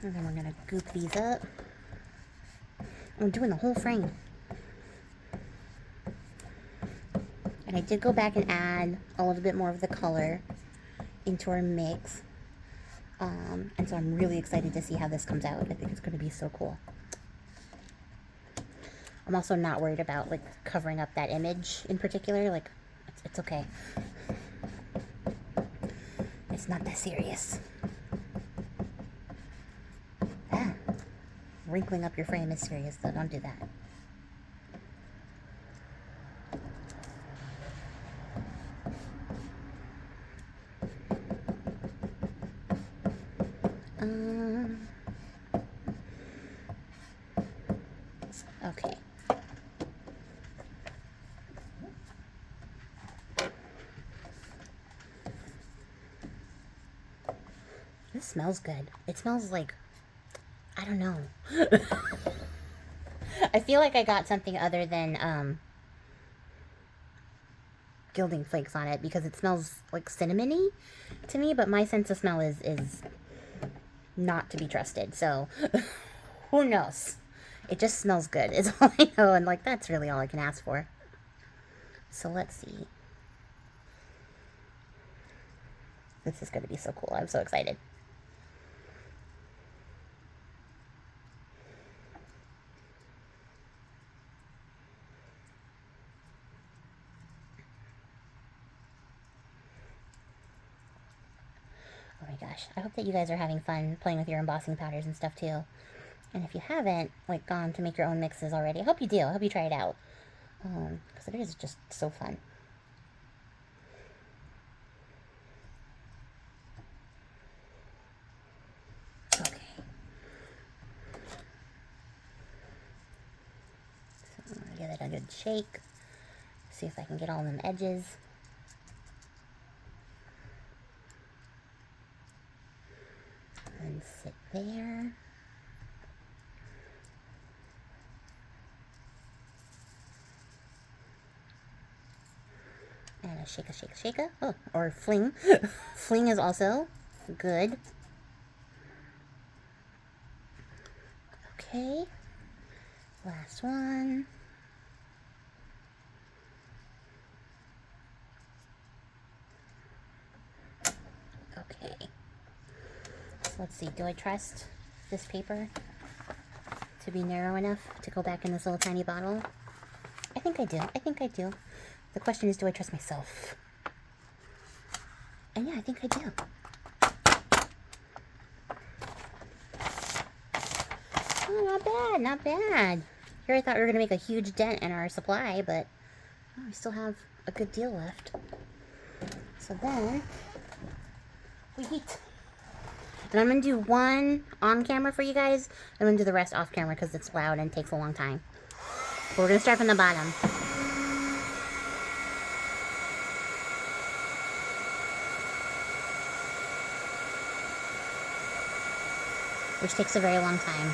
And then we're going to goop these up. I'm doing the whole frame. And I did go back and add a little bit more of the color into our mix. And so I'm really excited to see how this comes out. I think it's going to be so cool. I'm also not worried about, like, covering up that image in particular. Like, it's okay. It's not that serious. Ah, wrinkling up your frame is serious, though. Don't do that. Okay. This smells good. It smells like, I don't know. I feel like I got something other than gilding flakes on it because it smells like cinnamony to me, but my sense of smell is not to be trusted. So who knows? It just smells good is all I know, and like that's really all I can ask for. So let's see. This is going to be so cool. I'm so excited. Oh my gosh. I hope that you guys are having fun playing with your embossing powders and stuff too. And if you haven't, like, gone to make your own mixes already, I hope you do. I hope you try it out. Because it is just so fun. Okay. So, get it a good shake. See if I can get all them edges. And sit there. And a shake. Oh, or fling. Fling is also good. Okay. Last one. Okay. So let's see. Do I trust this paper to be narrow enough to go back in this little tiny bottle? I think I do. The question is, do I trust myself? And yeah, I think I do. Oh, not bad. Here I thought we were going to make a huge dent in our supply, but oh, we still have a good deal left. So then, we heat. And I'm going to do one on camera for you guys. I'm going to do the rest off camera because it's loud and takes a long time. But we're going to start from the bottom. Which takes a very long time.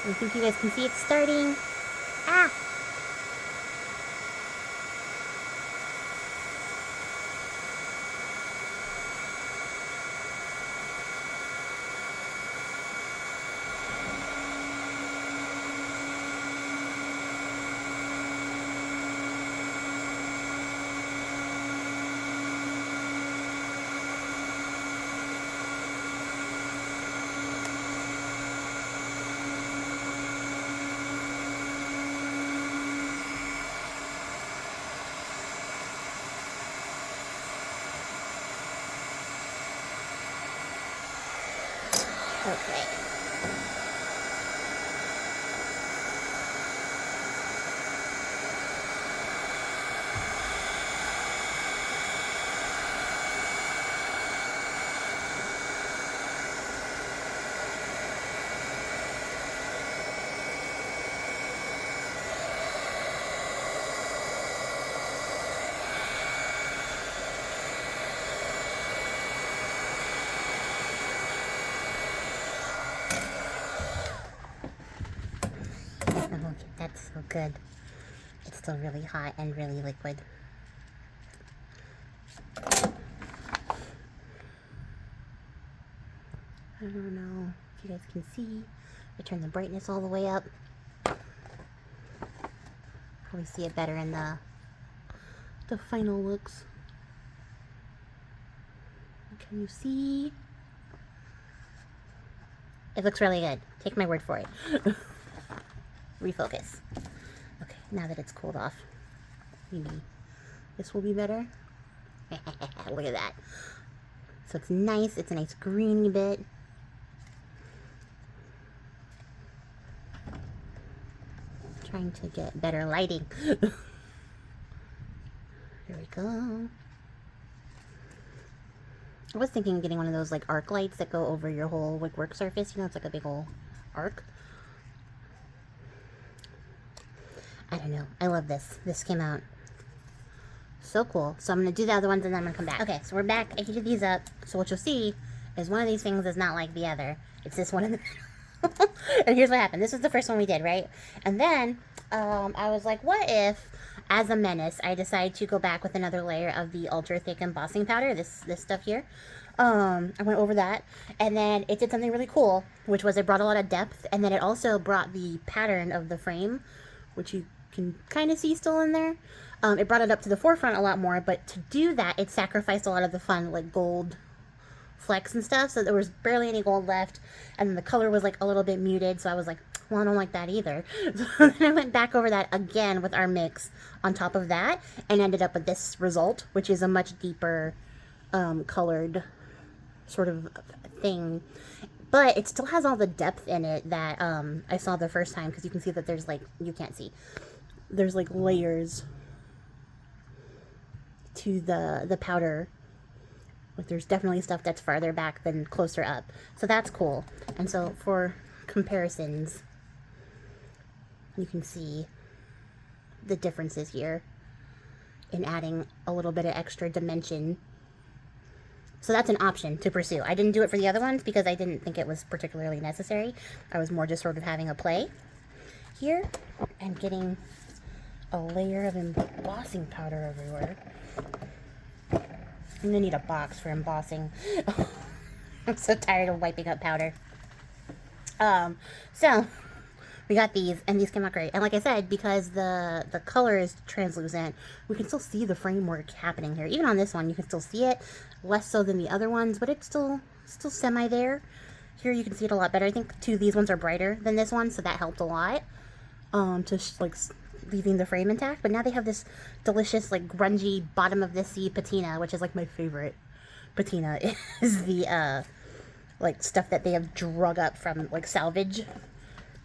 I think you guys can see it starting. Ah! Okay. That's so good. It's still really hot and really liquid. I don't know if you guys can see. I turn the brightness all the way up. Probably see it better in the final looks. Can you see? It looks really good. Take my word for it. Refocus. Okay, now that it's cooled off, maybe this will be better. Look at that. So it's nice. It's a nice greeny bit. Trying to get better lighting. There we go. I was thinking of getting one of those like arc lights that go over your whole like work surface. You know, it's like a big old arc. I don't know. I love this. This came out so cool. So I'm going to do the other ones and then I'm going to come back. Okay, so we're back. I heated these up. So what you'll see is one of these things is not like the other. It's this one in the middle. And here's what happened. This was the first one we did, right? And then I was like, what if, as a menace, I decide to go back with another layer of the ultra thick embossing powder, this stuff here. I went over that, and then it did something really cool, which was it brought a lot of depth, and then it also brought the pattern of the frame, which you can kind of see still in there. It brought it up to the forefront a lot more, but to do that, it sacrificed a lot of the fun, like gold flecks and stuff, so there was barely any gold left, and then the color was like a little bit muted, so I was like, well, I don't like that either. So then I went back over that again with our mix on top of that, and ended up with this result, which is a much deeper colored sort of thing. But it still has all the depth in it that I saw the first time, because you can see that there's like, you can't see, there's like layers to the powder. Like there's definitely stuff that's farther back than closer up. So that's cool. And so for comparisons, you can see the differences here in adding a little bit of extra dimension. So that's an option to pursue. I didn't do it for the other ones because I didn't think it was particularly necessary. I was more just sort of having a play here and getting a layer of embossing powder everywhere. I'm gonna need a box for embossing. I'm so tired of wiping up powder. So we got these, and these came out great. And like I said, because the color is translucent, we can still see the framework happening here. Even on this one, you can still see it, less so than the other ones, but it's still semi there. Here you can see it a lot better. I think two of these ones are brighter than this one, so that helped a lot. Like leaving the frame intact. But now they have this delicious, like, grungy bottom of the sea patina, which is like my favorite patina. Is the like stuff that they have drug up from like salvage,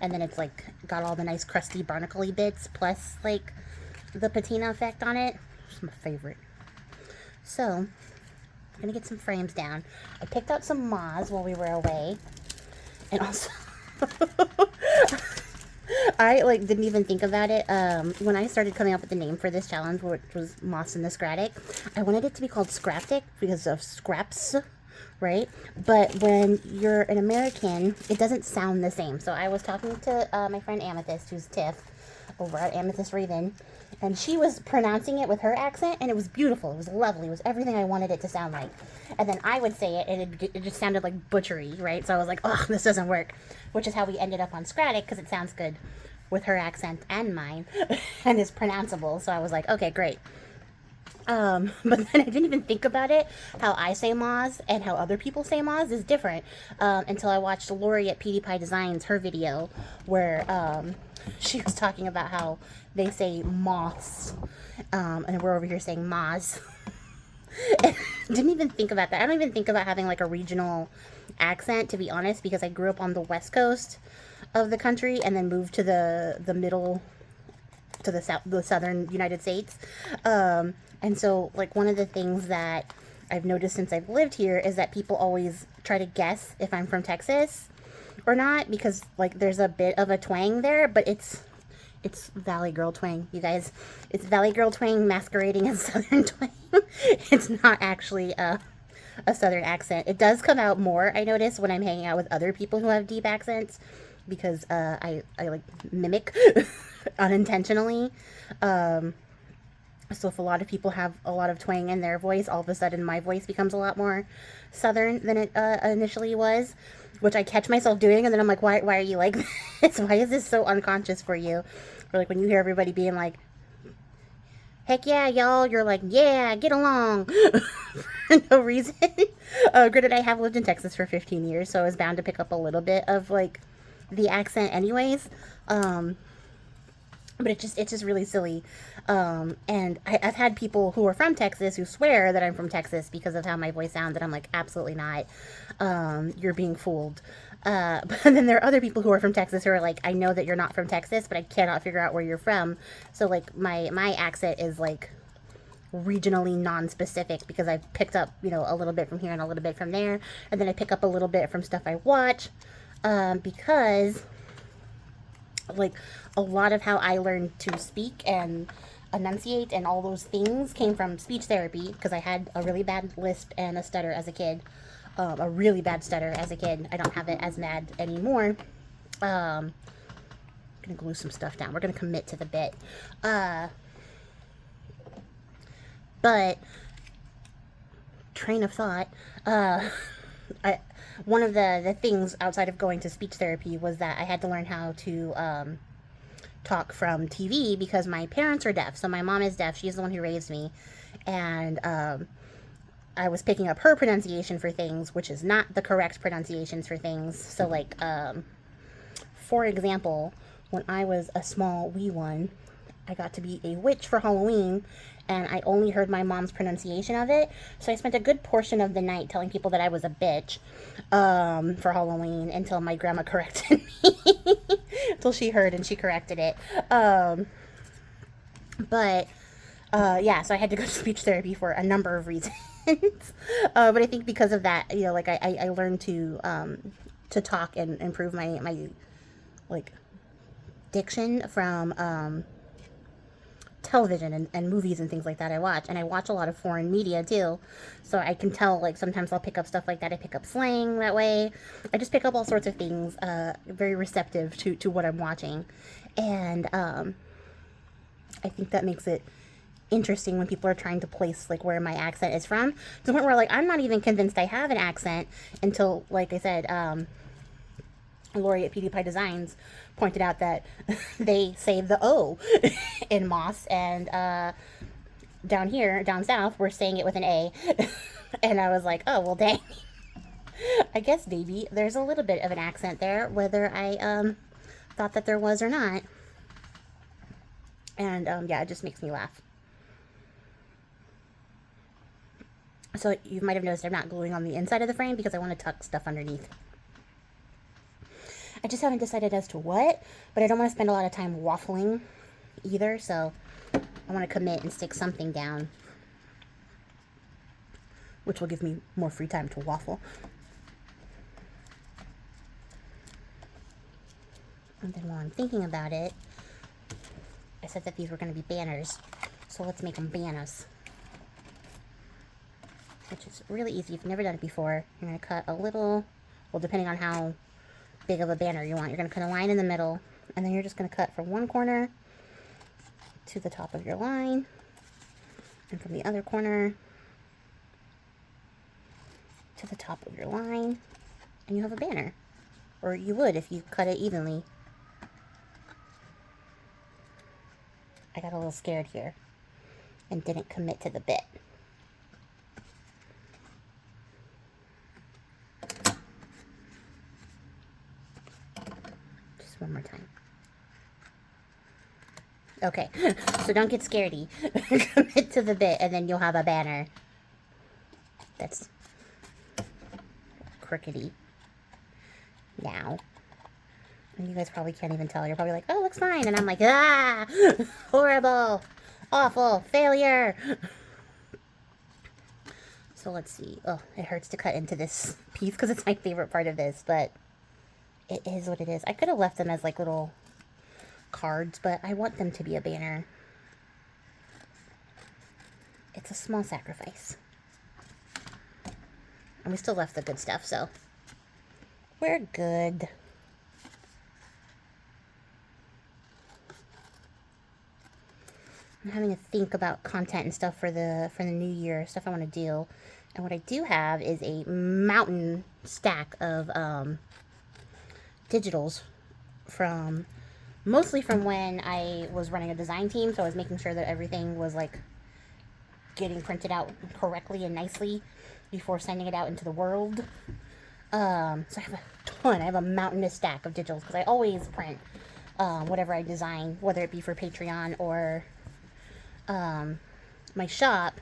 and then it's like got all the nice crusty barnacle-y bits plus like the patina effect on it. It's my favorite. So I'm gonna get some frames down. I picked out some moths while we were away, and also I like didn't even think about it when I started coming up with the name for this challenge, which was Moths in the Scratic. I wanted it to be called Scraptic because of scraps, right? But when you're an American, it doesn't sound the same. So I was talking to my friend Amethyst, who's Tiff, over at Amethyst Raven, and she was pronouncing it with her accent, and it was beautiful. It was lovely. It was everything I wanted it to sound like. And then I would say it, and it just sounded like butchery, right? So I was like, oh, this doesn't work, which is how we ended up on Scratic, because it sounds good with her accent and mine, and is pronounceable. So I was like, okay, great. But then I didn't even think about it. How I say moths and how other people say moths is different, until I watched Lori at PewDiePie Designs, her video, where she was talking about how they say moths, and we're over here saying moths. Didn't even think about that. I don't even think about having like a regional accent, to be honest, because I grew up on the west coast of the country and then moved to the middle, to the southern United States. And so, like, one of the things that I've noticed since I've lived here is that people always try to guess if I'm from Texas or not, because, like, there's a bit of a twang there, but it's Valley Girl twang, you guys. It's Valley Girl twang masquerading as Southern twang. It's not actually a Southern accent. It does come out more, I notice, when I'm hanging out with other people who have deep accents, because I like mimic unintentionally. So if a lot of people have a lot of twang in their voice, all of a sudden my voice becomes a lot more Southern than it initially was, which I catch myself doing, and then I'm like, why are you like this? Why is this so unconscious for you? Or like when you hear everybody being like, heck yeah, y'all, you're like, yeah, get along, for no reason. Granted, I have lived in Texas for 15 years, so I was bound to pick up a little bit of like the accent anyways. But it's just really silly. And I've had people who are from Texas who swear that I'm from Texas because of how my voice sounds, and I'm like, absolutely not. You're being fooled. But then there are other people who are from Texas who are like, I know that you're not from Texas, but I cannot figure out where you're from. So like my accent is like regionally non-specific because I've picked up, you know, a little bit from here and a little bit from there. And then I pick up a little bit from stuff I watch, because like a lot of how I learned to speak and enunciate and all those things came from speech therapy, because I had a really bad lisp and a stutter as a kid, a really bad stutter as a kid. I don't have it as bad anymore. I'm gonna glue some stuff down. We're gonna commit to the bit. But train of thought, one of the things outside of going to speech therapy was that I had to learn how to talk from TV, because my parents are deaf. So my mom is deaf. She's the one who raised me. And I was picking up her pronunciation for things, which is not the correct pronunciations for things. So like, for example, when I was a small wee one, I got to be a witch for Halloween, and I only heard my mom's pronunciation of it. So I spent a good portion of the night telling people that I was a bitch for Halloween, until my grandma corrected me. Until she heard and she corrected it. But yeah, so I had to go to speech therapy for a number of reasons. But I think because of that, you know, like I learned to talk and improve my like diction from television and movies and things like that I watch. And I watch a lot of foreign media too. So I can tell, like, sometimes I'll pick up stuff like that. I pick up slang that way. I just pick up all sorts of things, very receptive to what I'm watching. And I think that makes it interesting when people are trying to place, like, where my accent is from. To the point where, like, I'm not even convinced I have an accent until, like I said, Lori at PewDiePie Designs pointed out that they say the O in Moss, and down here, down south, we're saying it with an A. And I was like, oh, well, dang. I guess maybe there's a little bit of an accent there, whether I thought that there was or not. And yeah, it just makes me laugh. So you might have noticed I'm not gluing on the inside of the frame because I want to tuck stuff underneath. I just haven't decided as to what, but I don't want to spend a lot of time waffling either, so I want to commit and stick something down, which will give me more free time to waffle. And then while I'm thinking about it, I said that these were going to be banners, so let's make them banners. Which is really easy. If you've never done it before, you're going to cut a little, well, depending on how big of a banner you want, you're going to cut a line in the middle, and then you're just going to cut from one corner to the top of your line, and from the other corner to the top of your line, and you have a banner. Or you would if you cut it evenly. I got a little scared here and didn't commit to the bit. One more time. Okay, so don't get scaredy. Commit to the bit, and then you'll have a banner that's crookedy now. And you guys probably can't even tell. You're probably like, oh, looks fine. And I'm like, ah, horrible, awful, failure. So let's see. Oh, it hurts to cut into this piece because it's my favorite part of this, but it is what it is. I could have left them as like little cards, but I want them to be a banner. It's a small sacrifice. And we still left the good stuff, so we're good. I'm having to think about content and stuff for the new year, stuff I want to do. And what I do have is a mountain stack of digitals from mostly from when I was running a design team, so I was making sure that everything was like getting printed out correctly and nicely before sending it out into the world. So I have a ton. I have a mountainous stack of digitals because I always print whatever I design, whether it be for Patreon or my shop.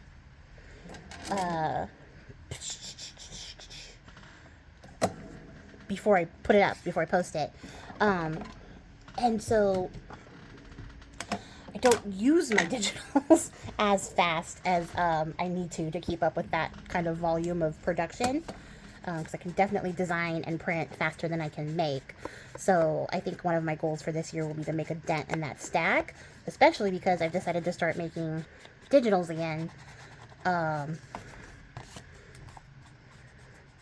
Before I put it up, before I post it. And so I don't use my digitals as fast as I need to keep up with that kind of volume of production. Because I can definitely design and print faster than I can make. So I think one of my goals for this year will be to make a dent in that stack, especially because I've decided to start making digitals again,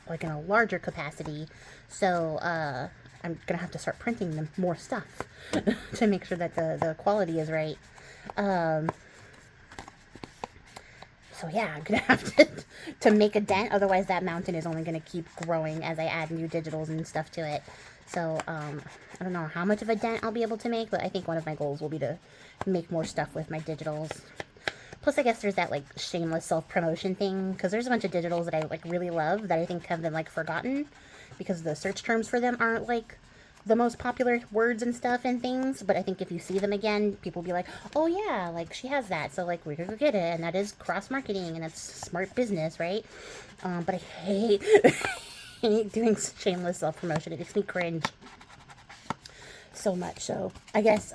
like in a larger capacity. So I'm gonna have to start printing them more stuff to make sure that the quality is right. So yeah, I'm gonna have to make a dent, otherwise that mountain is only gonna keep growing as I add new digitals and stuff to it. So I don't know how much of a dent I'll be able to make, but I think one of my goals will be to make more stuff with my digitals. Plus, I guess there's that like shameless self-promotion thing, because there's a bunch of digitals that I like really love that I think have been like forgotten because the search terms for them aren't like the most popular words and stuff and things. But I think if you see them again, people will be like, oh yeah, like she has that, so like we're gonna go get it. And that is cross-marketing, and that's smart business, right? But I hate hate doing shameless self-promotion. It makes me cringe so much. So I guess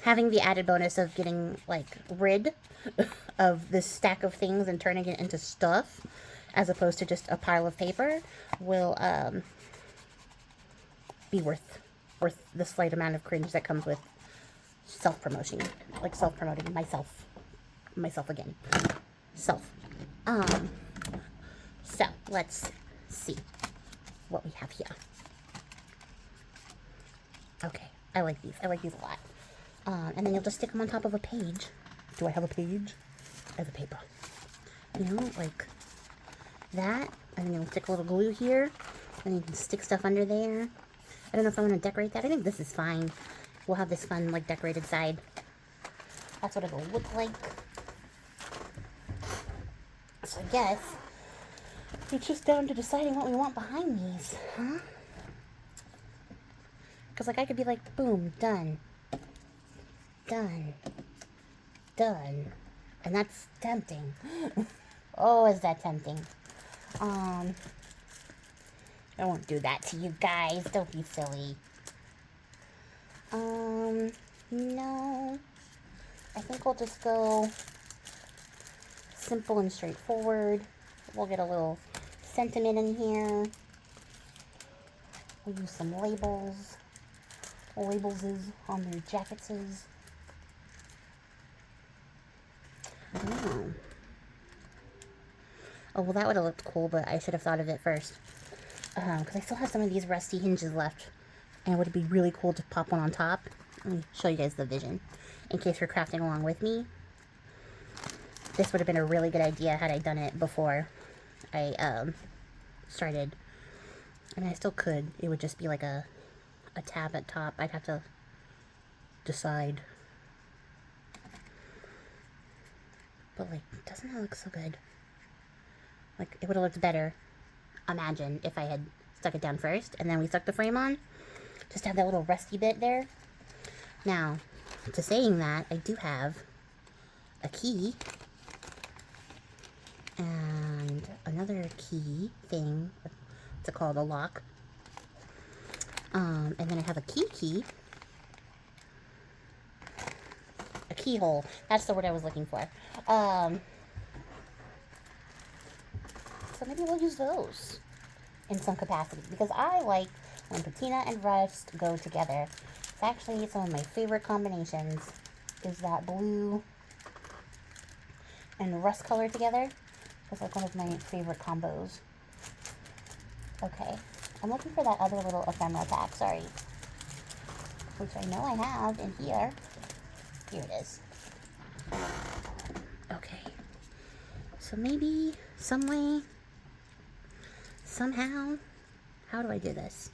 having the added bonus of getting like rid of this stack of things and turning it into stuff as opposed to just a pile of paper will be worth the slight amount of cringe that comes with self-promoting, like self-promoting myself again. Self. So let's see what we have here. Okay, I like these. I like these a lot. And then you'll just stick them on top of a page. Do I have a page? I have a paper. You know, like that. And then you'll stick a little glue here. And you can stick stuff under there. I don't know if I want to decorate that. I think this is fine. We'll have this fun, like, decorated side. That's what it'll look like. So I guess it's just down to deciding what we want behind these, huh? Because, like, I could be like, boom, done. Done. Done. And that's tempting. Oh, is that tempting? I won't do that to you guys. Don't be silly. No. I think we'll just go simple and straightforward. We'll get a little sentiment in here. We'll use some labels. Labels on their jackets. Oh. Oh, well, that would have looked cool, but I should have thought of it first. Because I still have some of these rusty hinges left. And it would be really cool to pop one on top. Let me show you guys the vision. In case you're crafting along with me. This would have been a really good idea had I done it before I started. I mean, I still could. It would just be like a tab at top. I'd have to decide. But, like, doesn't that look so good? Like, it would have looked better, imagine, if I had stuck it down first, and then we stuck the frame on. Just to have that little rusty bit there. Now, to saying that, I do have a key. And another key thing. What's it called? A lock. And then I have a key. A keyhole. That's the word I was looking for. So maybe we'll use those in some capacity. Because I like when patina and rust go together. It's actually some of my favorite combinations. Is that blue and rust color together. It's like one of my favorite combos. Okay. I'm looking for that other little ephemera pack. Sorry. Which I know I have in here. Here it is. Okay. So maybe, some way, somehow, how do I do this?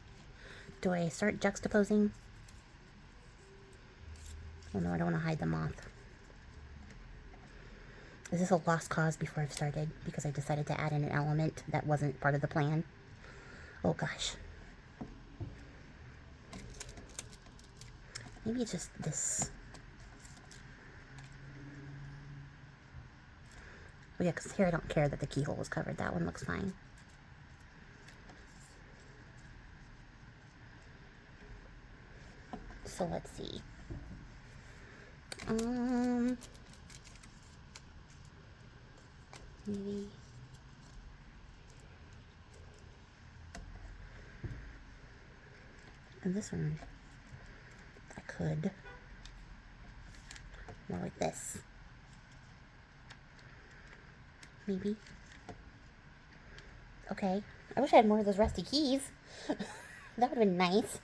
Do I start juxtaposing? Oh no, I don't want to hide the moth. Is this a lost cause before I've started? Because I decided to add in an element that wasn't part of the plan. Oh gosh. Maybe it's just this. Oh yeah, because here I don't care that the keyhole was covered. That one looks fine. So let's see. Maybe. And this one, I could. More like this. Maybe. Okay. I wish I had more of those rusty keys. That would have been nice.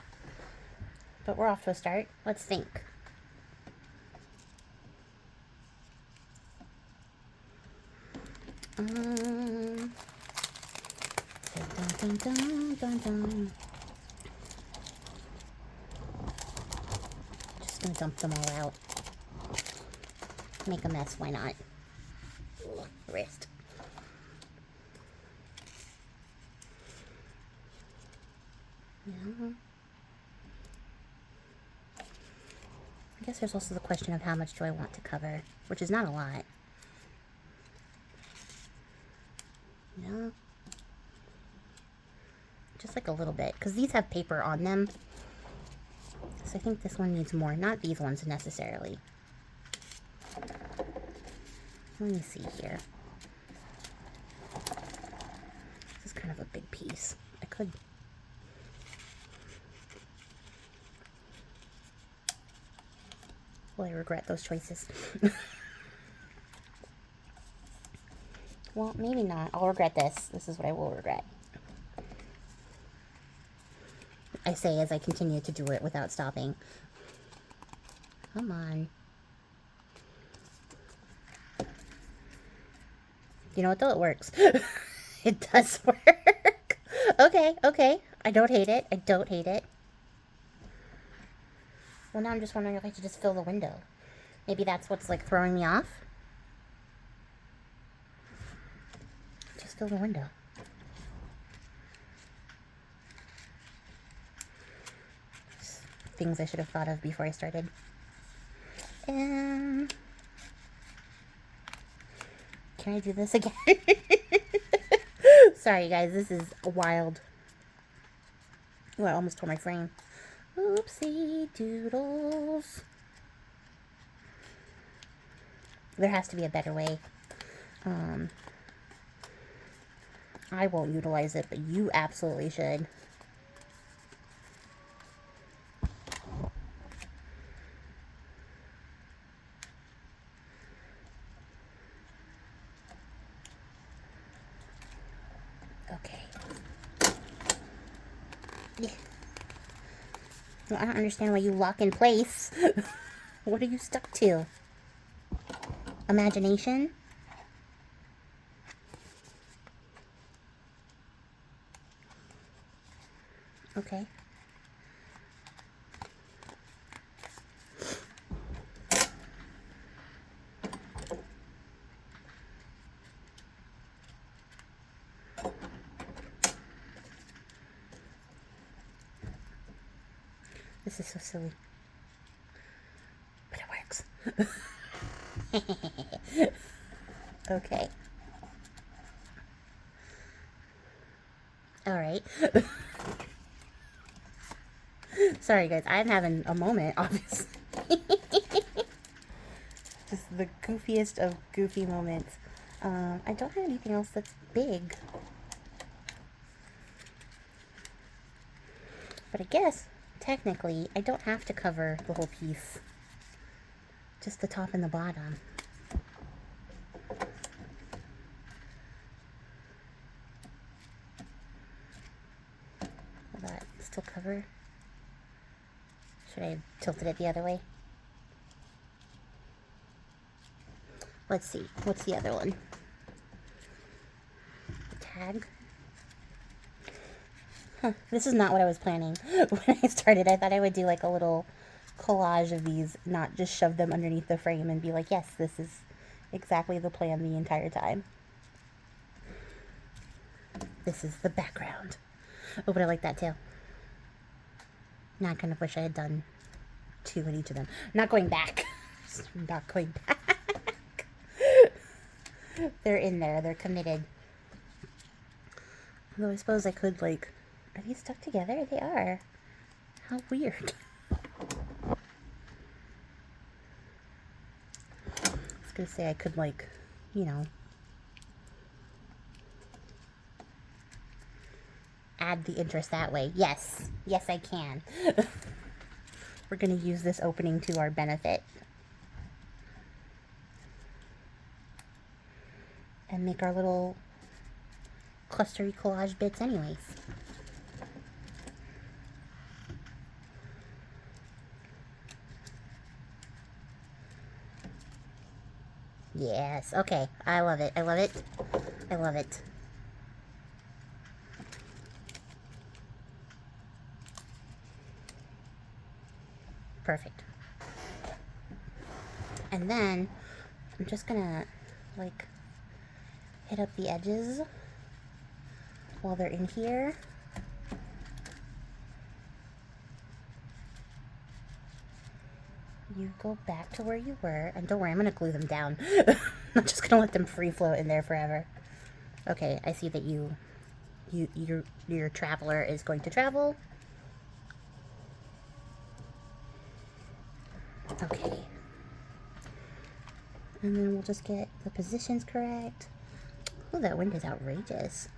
But we're off to a start. Let's think. Dun, dun, dun, dun, dun. Just gonna dump them all out. Make a mess, why not? Ugh, wrist. Yeah. I guess there's also the question of how much do I want to cover, which is not a lot. Yeah. Just like a little bit, because these have paper on them. So I think this one needs more, not these ones necessarily. Let me see here. This is kind of a big piece. I could... Will I regret those choices? Well, maybe not. I'll regret this. This is what I will regret. I say as I continue to do it without stopping. Come on. You know what, though? It works. It does work. Okay, okay. I don't hate it. I don't hate it. Well, now I'm just wondering if I should just fill the window. Maybe that's what's, like, throwing me off. Just fill the window. Things I should have thought of before I started. Can I do this again? Sorry, guys. This is wild. Oh, I almost tore my frame. Oopsie doodles. There has to be a better way. I won't utilize it, but you absolutely should. Okay. Yeah. Well, I don't understand why you lock in place. What are you stuck to? Imagination? Okay. This is so silly. But it works. Okay. Alright. Sorry, guys. I'm having a moment, obviously. Just the goofiest of goofy moments. I don't have anything else that's big. But I guess, technically, I don't have to cover the whole piece. Just the top and the bottom. Will that still cover? Should I have tilted it the other way? Let's see. What's the other one? The tag? Huh. This is not what I was planning. When I started, I thought I would do like a little collage of these, not just shove them underneath the frame and be like, yes, this is exactly the plan the entire time. This is the background. Oh, but I like that too. Now I kind of wish I had done two in each of them. Not going back. Not going back. They're in there. They're committed. Although I suppose I could, like... Are these stuck together? They are. How weird. I was gonna say I could, like, you know... add the interest that way. Yes. Yes, I can. We're gonna use this opening to our benefit. And make our little clustery collage bits anyways. Yes, okay. I love it. I love it. I love it. Perfect. And then I'm just gonna, like, hit up the edges while they're in here. You go back to where you were, and don't worry, I'm gonna glue them down. I'm not just gonna let them free float in there forever. Okay, I see that your traveler is going to travel. Okay. And then we'll just get the positions correct. Oh, that wind is outrageous.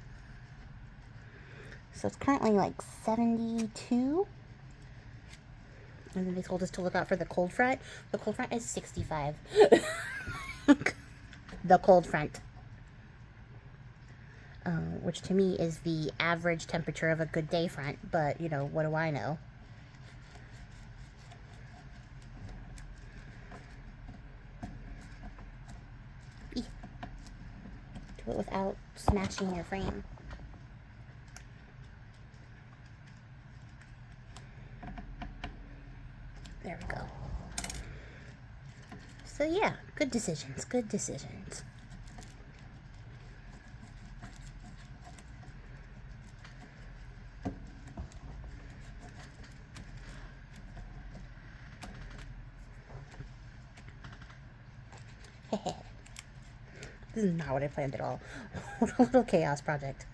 So it's currently like 72. And then they told us to look out for the cold front. The cold front is 65. The cold front. Which to me is the average temperature of a good day front, but, you know, what do I know? Do it without smashing your frame. There we go. So yeah, good decisions, good decisions. This is not what I planned at all. What a little chaos project.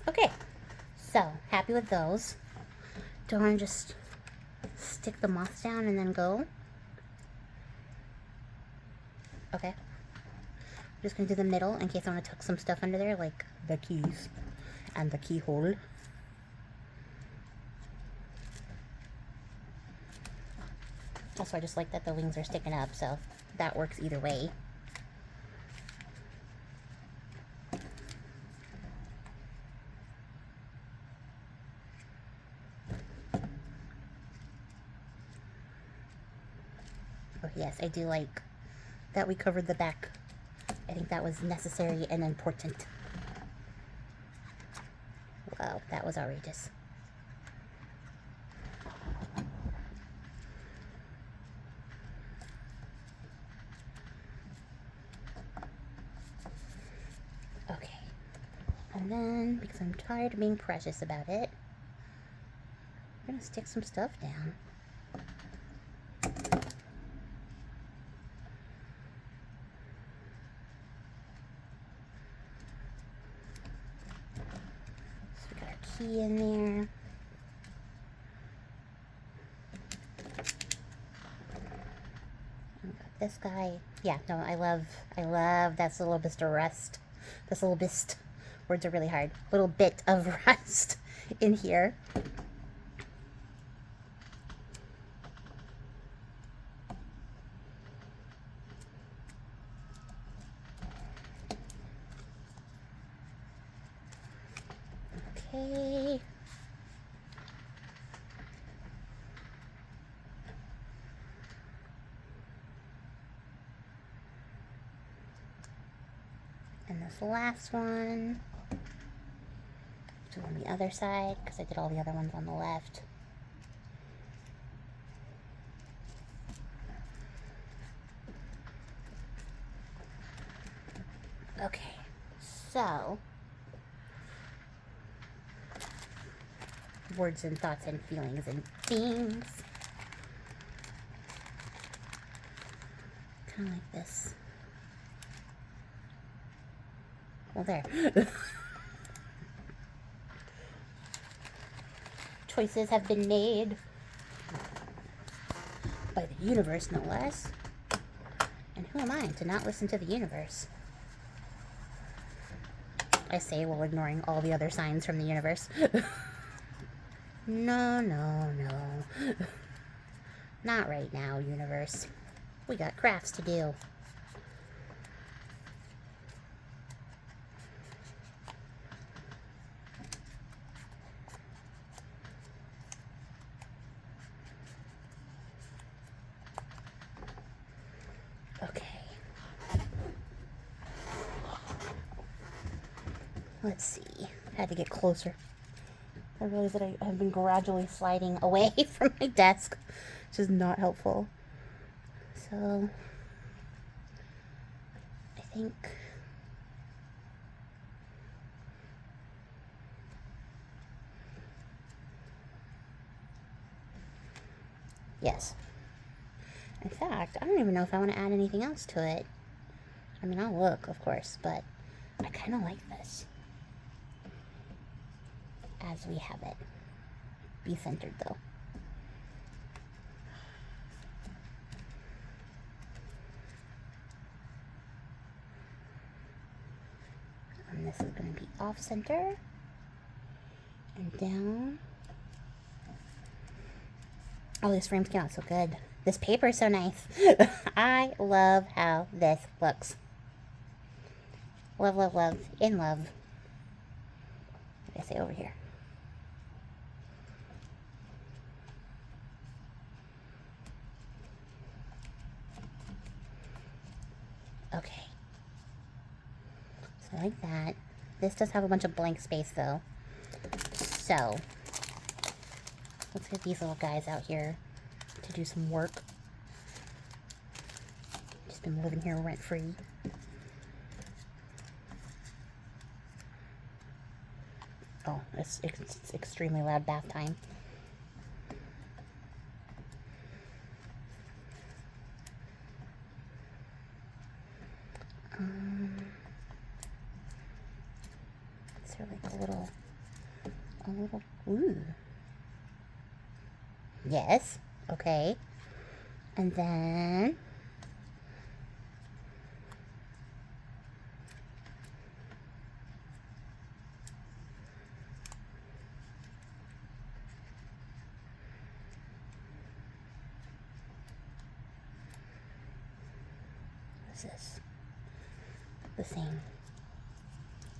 Okay, so happy with those. Do I want to just stick the moths down and then go? Okay. I'm just going to do the middle in case I want to tuck some stuff under there, like the keys and the keyhole. Also, I just like that the wings are sticking up, so that works either way. Oh yes, I do like that we covered the back. I think that was necessary and important. Wow, that was outrageous. Okay. And then, because I'm tired of being precious about it, I'm gonna stick some stuff down. In there. And got this guy. Yeah, no, I love that little bit of rust. This little bit, words are really hard. Little bit of rust in here. Okay. And this last one, do on the other side, because I did all the other ones on the left. Okay, so words and thoughts and feelings and things. Kind of like this. Well, there. Choices have been made by the universe, no less. And who am I to not listen to the universe? I say while ignoring all the other signs from the universe. No, no, no. Not right now, universe. We got crafts to do. Okay. Let's see. Had to get closer. I realize that I have been gradually sliding away from my desk, which is not helpful. So, I think yes. In fact, I don't even know if I want to add anything else to it. I mean, I'll look, of course, but I kind of like this. As we have it. Be centered, though. this is going to be off center and down. Oh, this frame's came out so good. This paper is so nice. I love how this looks. Love, love, love. In love. What did I say over here? Okay. So like that. This does have a bunch of blank space though. So let's get these little guys out here to do some work. Just been living here rent free. Oh, it's extremely loud bath time. Is there like a little, ooh. Yes, okay. And then what's this? The same.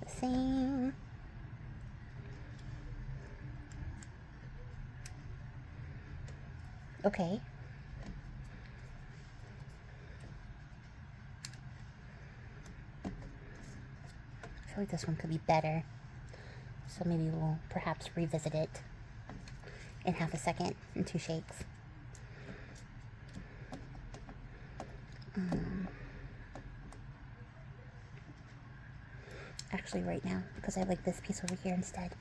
The same. Okay. I feel like this one could be better. So maybe we'll perhaps revisit it in half a second in 2 shakes. Actually right now, because I like this piece over here instead.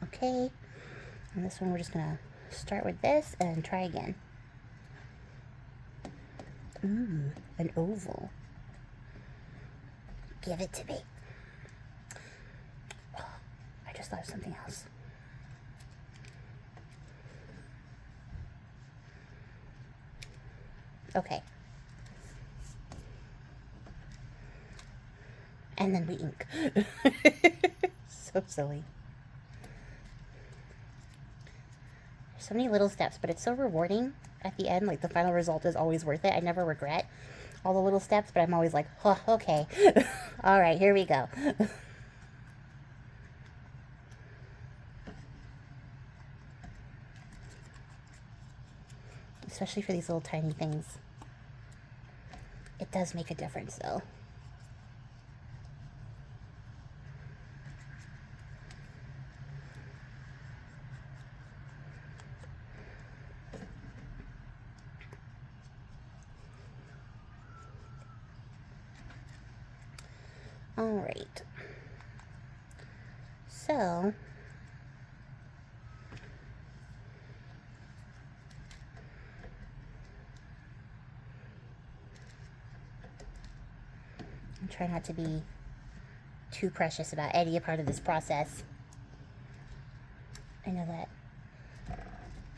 Okay. And this one we're just gonna start with this and try again. Ooh, an oval. Give it to me. Oh, I just thought of something else. Okay. And then we ink. So silly. There's so many little steps, but it's so rewarding at the end. Like, the final result is always worth it. I never regret all the little steps, but I'm always like, oh, okay. All right, here we go. Especially for these little tiny things. It does make a difference, though. All right. So I try not to be too precious about any part of this process. I know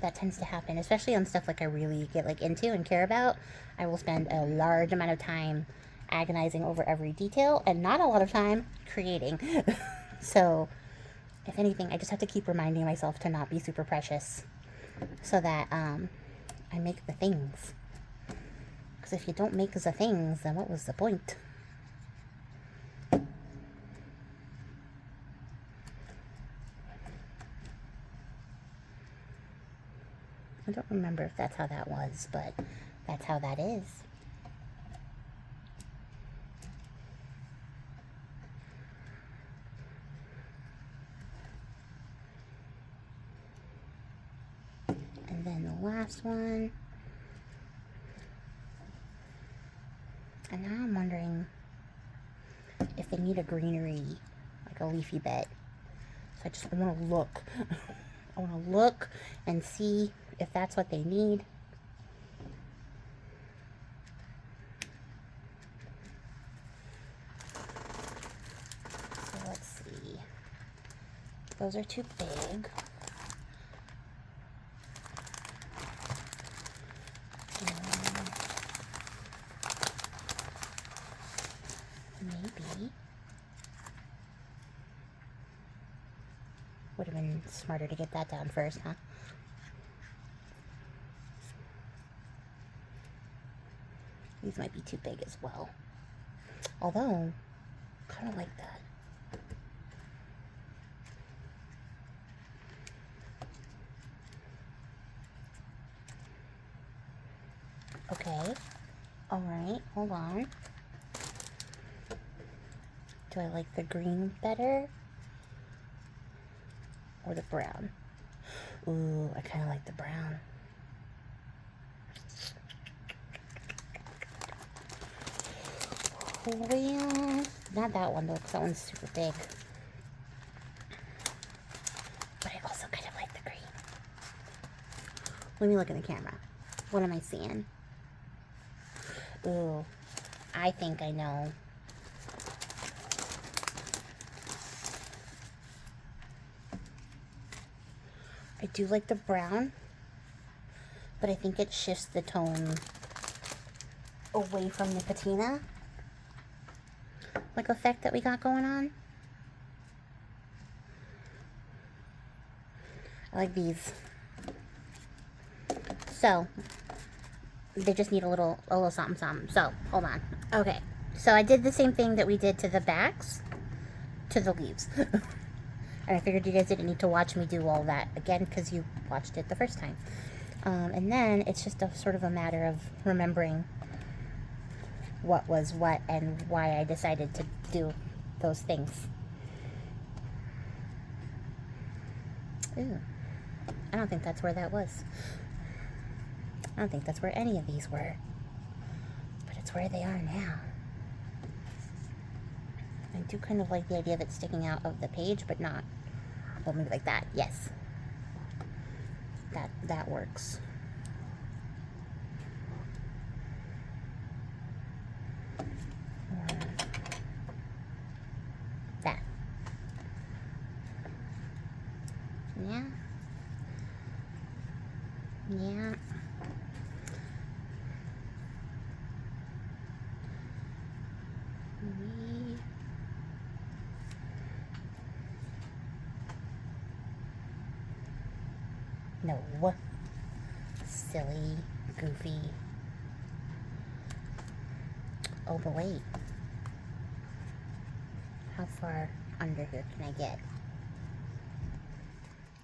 that tends to happen, especially on stuff like I really get like into and care about. I will spend a large amount of time agonizing over every detail and not a lot of time creating. So if anything, I just have to keep reminding myself to not be super precious so that I make the things. Because if you don't make the things, then what was the point? I don't remember if that's how that was, but that's how that is. And then the last one. And now I'm wondering if they need a greenery, like a leafy bit. So I want to look. I want to look and see if that's what they need. So let's see. Those are too big. Maybe would have been smarter to get that down first, huh? These might be too big as well. Although, kind of like that. Okay. Alright, hold on. Do I like the green better? Or the brown? Ooh, I kind of like the brown. Well, not that one though, because that one's super big. But I also kind of like the green. Let me look in the camera. What am I seeing? Ooh, I think I know. I do like the brown, but I think it shifts the tone away from the patina, like, effect that we got going on. I like these. So, they just need a little something something. So, hold on. Okay, so I did the same thing that we did to the backs, to the leaves. And I figured you guys didn't need to watch me do all that again, because you watched it the first time. And then it's just a sort of a matter of remembering what was what and why I decided to do those things. Ooh, I don't think that's where that was. I don't think that's where any of these were. But it's where they are now. I do kind of like the idea of it sticking out of the page, but not. Well, maybe like that. Yes. That works. Or that. Yeah. Yeah. No. Silly, goofy. Oh, but wait. How far under here can I get?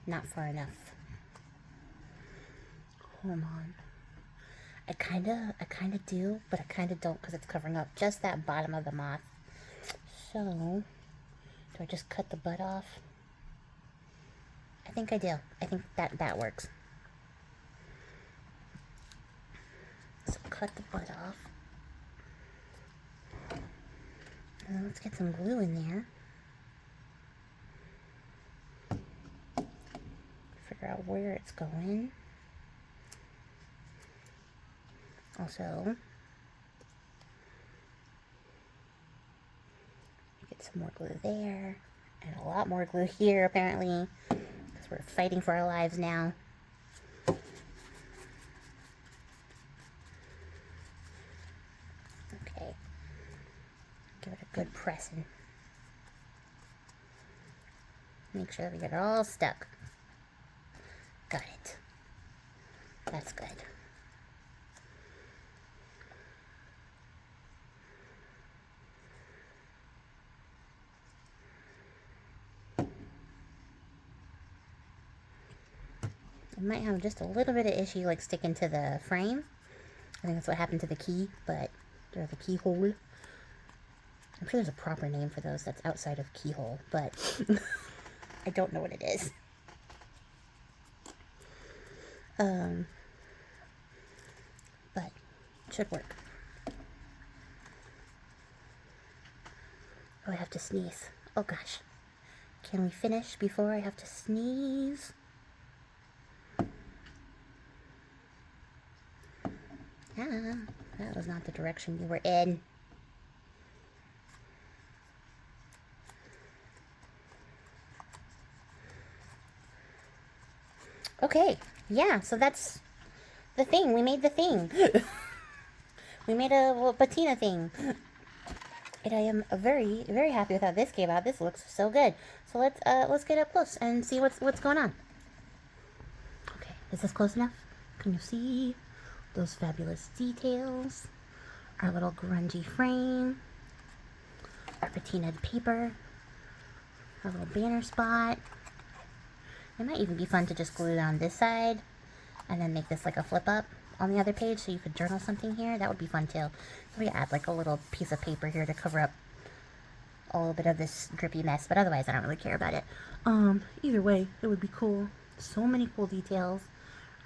Not far enough. Hold on. I kinda do, but I kinda don't, because it's covering up just that bottom of the moth. So, do I just cut the butt off? I think I do. I think that works. So cut the butt off. And let's get some glue in there. Figure out where it's going. Also, get some more glue there. And a lot more glue here, apparently. Because we're fighting for our lives now. Okay. Give it a good pressing. Make sure that we get it all stuck. Got it. That's good. It might have just a little bit of issue like sticking to the frame. I think that's what happened to the key, or the keyhole. I'm sure there's a proper name for those that's outside of keyhole, but I don't know what it is. But it should work. Oh, I have to sneeze. Oh gosh. Can we finish before I have to sneeze? Ah, that was not the direction you were in. Okay, yeah, so that's the thing. We made the thing. We made a patina thing. And I am very, very happy with how this came out. This looks so good. So let's get up close and see what's going on. Okay, is this close enough? Can you see those fabulous details? Our little grungy frame, our patinaed paper, our little banner spot. It might even be fun to just glue it on this side and then make this like a flip up on the other page so you could journal something here. That would be fun too. We add like a little piece of paper here to cover up a little bit of this drippy mess, but otherwise I don't really care about it. Either way, it would be cool. So many cool details.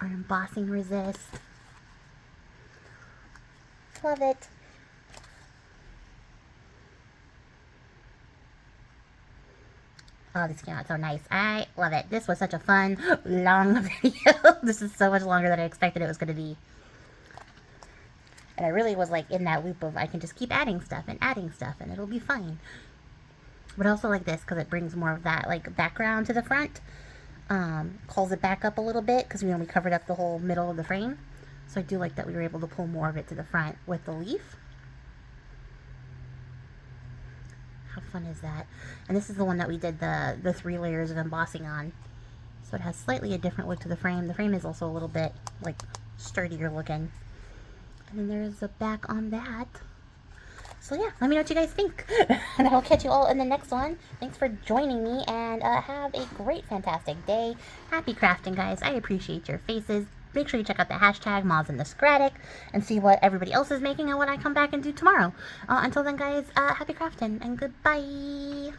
Our embossing resist. Love it. Oh, this came out so nice. I love it. This was such a fun, long video. This is so much longer than I expected it was going to be. And I really was like in that loop of I can just keep adding stuff and it'll be fine. But I also like this because it brings more of that like background to the front. Pulls it back up a little bit because we covered up the whole middle of the frame. So I do like that we were able to pull more of it to the front with the leaf. How fun is that? And this is the one that we did the 3 layers of embossing on. So it has slightly a different look to the frame. The frame is also a little bit like sturdier looking. And then there's a back on that. So yeah, let me know what you guys think. And I'll catch you all in the next one. Thanks for joining me and have a great, fantastic day. Happy crafting, guys. I appreciate your faces. Make sure you check out the hashtag #MozInTheScrattic and see what everybody else is making and what I come back and do tomorrow. Until then, guys, happy crafting and goodbye.